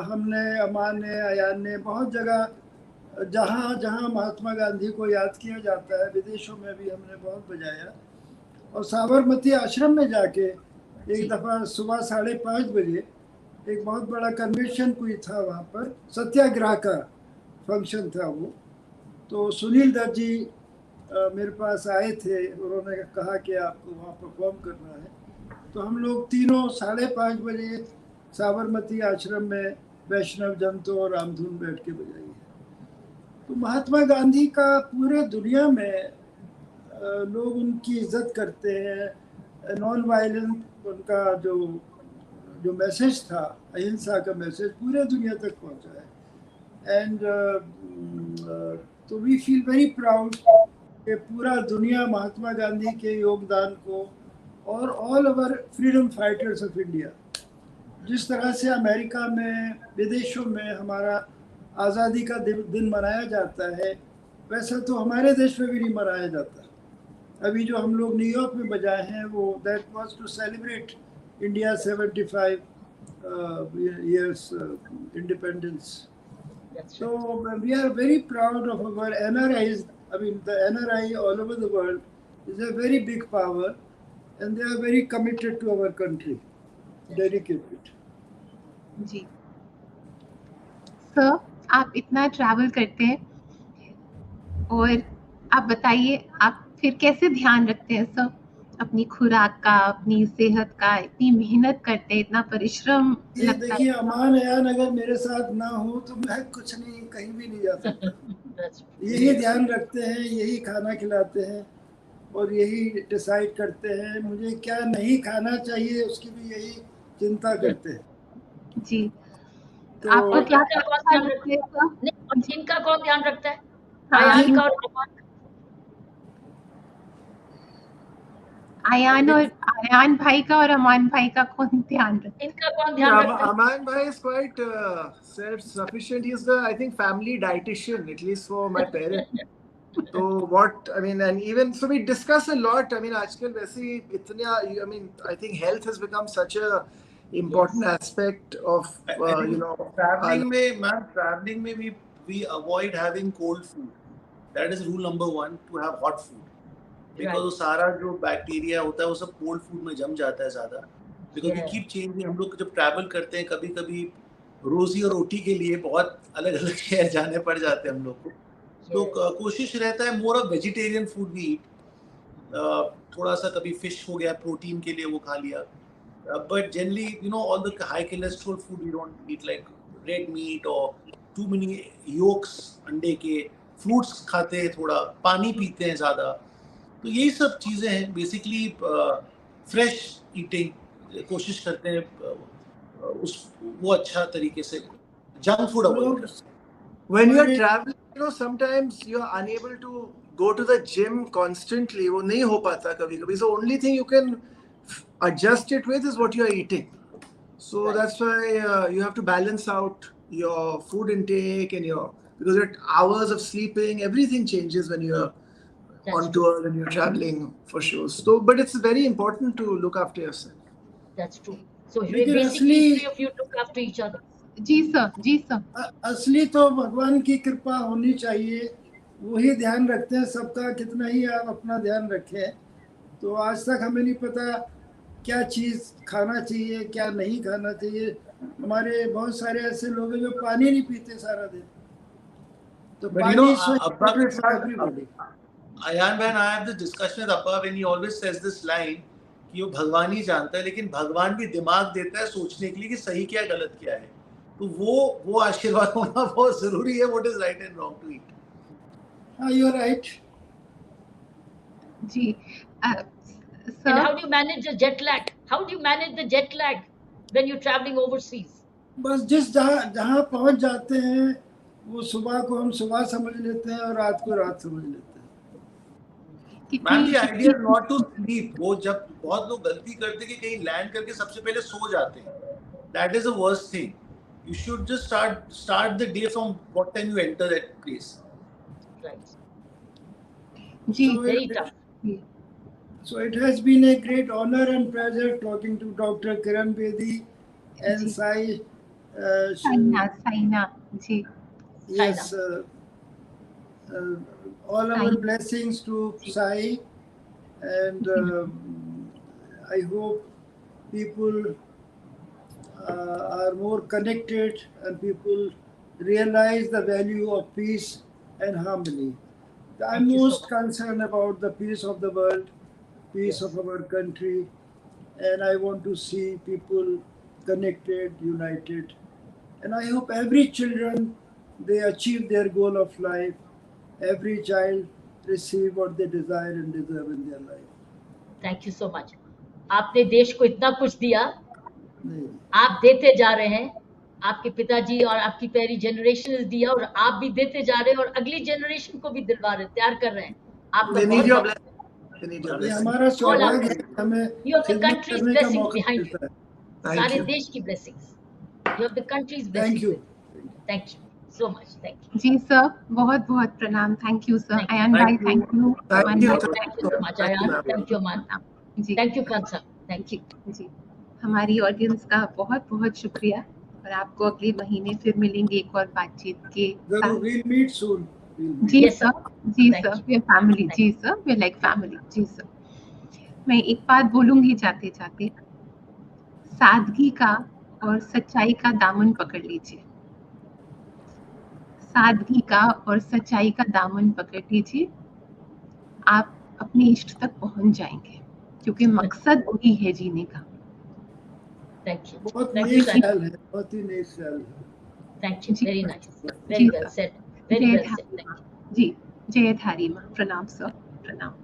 हमने अमान ने, अयान ने बहुत जगह जहाँ जहाँ महात्मा गांधी को याद किया जाता है, विदेशों में भी हमने बहुत बजाया। और साबरमती आश्रम में जाके एक दफ़ा सुबह 5:30 बजे एक बहुत बड़ा कन्वेंशन कोई था, वहाँ पर सत्याग्रह का फंक्शन था वो। तो सुनील दत्त जी मेरे पास आए थे, उन्होंने कहा कि आपको वहाँ परफॉर्म करना है। तो हम लोग तीनों 5:30 बजे साबरमती आश्रम में वैष्णव जंतो और रामधुन बैठ के बजाई है। तो महात्मा गांधी का पूरे दुनिया में लोग उनकी इज्जत करते हैं। नॉन वायलेंट उनका जो मैसेज था, अहिंसा का मैसेज पूरे दुनिया तक पहुंचा है। एंड तो वी फील वेरी प्राउड कि पूरा दुनिया महात्मा गांधी के योगदान को, और all over freedom fighters of India, जिस तरह से अमेरिका में, विदेशों में हमारा आज़ादी का दिन मनाया जाता है, वैसा तो हमारे देश में भी नहीं मनाया जाता। अभी जो हम लोग न्यूयॉर्क में बजाए हैं वो that was to celebrate India 75 years independence. So we are very proud of our NRIs. I mean, the NRI all over the world is a very big power, and they are very committed to our country, dedicated. जी sir, आप इतना travel करते हैं, और आप बताइए आप फिर कैसे ध्यान रखते हैं सर अपनी खुराक का, अपनी सेहत का? इतनी मेहनत करते हैं, इतना परिश्रम ये देखिए, अमान यान अगर मेरे साथ ना हो तो मैं कुछ नहीं, कहीं भी नहीं जा सकता। यही ध्यान रखते हैं, यही खाना खिलाते हैं और यही डिसाइड करते हैं मुझे क्या नहीं खाना चाहिए, उसकी भी यही चिंता करते हैं। जी, तो आपको क्या इनका कौन ध्यान रखता है? सर? नहीं, और इनका कौन ध्यान रखता है? हाँ, अयान का और अमान। आयान भाई का और अमान भाई का कौन ध्यान रखता है? इनका कौन ध्यान रखता है? Aman bhai is quite self-sufficient. He's the, I think, family dietitian, at least for my parents. So what I mean, and even so, we discuss a lot. I mean, आजकल वैसे ही इतना, I mean, I think health has become such a important aspect of you know, traveling में, man, traveling में we avoid having cold food. That is rule number 1, to have hot food. Because वो सारा जो bacteria होता है वो सब cold food में जम जाता है ज़्यादा. Because we keep changing. हम लोग जब ट्रैवल करते हैं कभी कभी रोजी और रोटी के लिए बहुत अलग अलग शहर जाने पड़ जाते हैं हम लोग को. तो कोशिश रहता है more of vegetarian food we eat. थोड़ा सा कभी फिश हो गया प्रोटीन के लिए वो खा लिया. But generally, you know, all the high cholesterol food we don't eat, like red meat or too many yolks अंडे के. फ्रूट्स खाते हैं, थोड़ा पानी पीते हैं ज़्यादा. तो यही सब चीज़ें हैं बेसिकली. फ्रेश ईटिंग कोशिश करते हैं, वो अच्छा तरीके से जंक फूड अवॉइड करते हैं. When you are traveling, you know, sometimes you are unable to go to the gym constantly. वो नहीं हो पाता कभी-कभी. So only thing you can adjust it with is what you are eating. So that's why you have to balance out your food intake and because your hours of sleeping, everything changes when you're on tour and you're traveling for sure. So, but it's very important to look after yourself. That's true. So लेकिन basically, असली- three of you look after each other. Ji sir. असली तो भगवान की कृपा होनी चाहिए. वही ध्यान रखते हैं सबका. कितना ही आप अपना ध्यान रखें, तो आज तक हमें नहीं पता क्या चीज़ खाना चाहिए क्या नहीं खाना चाहिए. हमारे बहुत सारे ऐसे लोग हैं जो पानी नहीं पीते सारा दिन. तो But you know, Abba के साथ Ayaan bhai, I have this discussion with Abba when he always says this line कि वो भगवान ही जानता है, लेकिन भगवान भी दिमाग देता है सोचने के लिए कि सही क्या है गलत क्या है. तो वो आशीर्वाद होना बहुत जरूरी है. What is right and wrong to eat. You are right. Ji. And how do you manage the jet lag? How do you manage the jet lag when you're traveling overseas? बस जिस जहाँ पहुँच जाते हैं वो सुबह को हम सुबह समझ लेते हैं और रात को रात समझ लेते हैं. Ma'am, the idea is not to sleep. वो जब बहुत लोग गलती करते हैं कि कहीं लैंड करके सबसे पहले सो जाते हैं. That is the worst thing. You should just start the day from what time you enter that place. Right. Ji. Very tough. So it has been a great honor and pleasure talking to Dr. Kiran Bedi and Sai. Saina. Ji. Yes. All our blessings to Sai, and I hope people are more connected and people realize the value of peace and harmony. I'm most concerned about the peace of the world, peace of our country, and I want to see people connected, united, and I hope every children, they achieve their goal of life. Every child receive what they desire and deserve in their life. Thank you so much. आपने देश को इतना कुछ दिया, नहीं. आप देते जा रहे हैं. आपके पिताजी और आपकी पहली जनरेशन ने दिया और आप भी देते जा रहे हैं और अगली जनरेशन को भी दिलवा रहे, तैयार कर रहे हैं. आपका ये हमारा सौभाग्य है. हमें You have the खिदमत country's करने का blessings मौका behind मिलता you. है. सारे देश की blessings. You have the country's blessings. Thank you. Thank you so much. Thank you. जी सर, बहुत बहुत प्रणाम. Thank you sir. अयान भाई, thank you. Thank you so much, Ayaan. Thank you, Amaan. जी. Thank you, Kansa. Thank you. जी. हमारी audience का बहुत बहुत शुक्रिया और आपको अगले महीने फिर मिलेंगे एक और बातचीत के साथ. We'll meet soon. जी Yes, सर. जी सर. We are family. जी sir. We are like family. जी सर. मैं एक बात बोलूंगी जाते जाते. सादगी का और सच्चाई का दामन पकड़ लीजिए. सादगी का और सच्चाई का दामन पकड़ लीजिए. आप अपने इष्ट तक पहुंच जाएंगे क्योंकि मकसद वही है जीने का. Thank you. बहुत Thank नेक you, Kansa. ख्याल है. बहुत ही नेक ख्याल है. Thank you. Very nice. Very well said. Very well said. Thank you. जी. जय धारी माँ. प्रणाम सर. प्रणाम.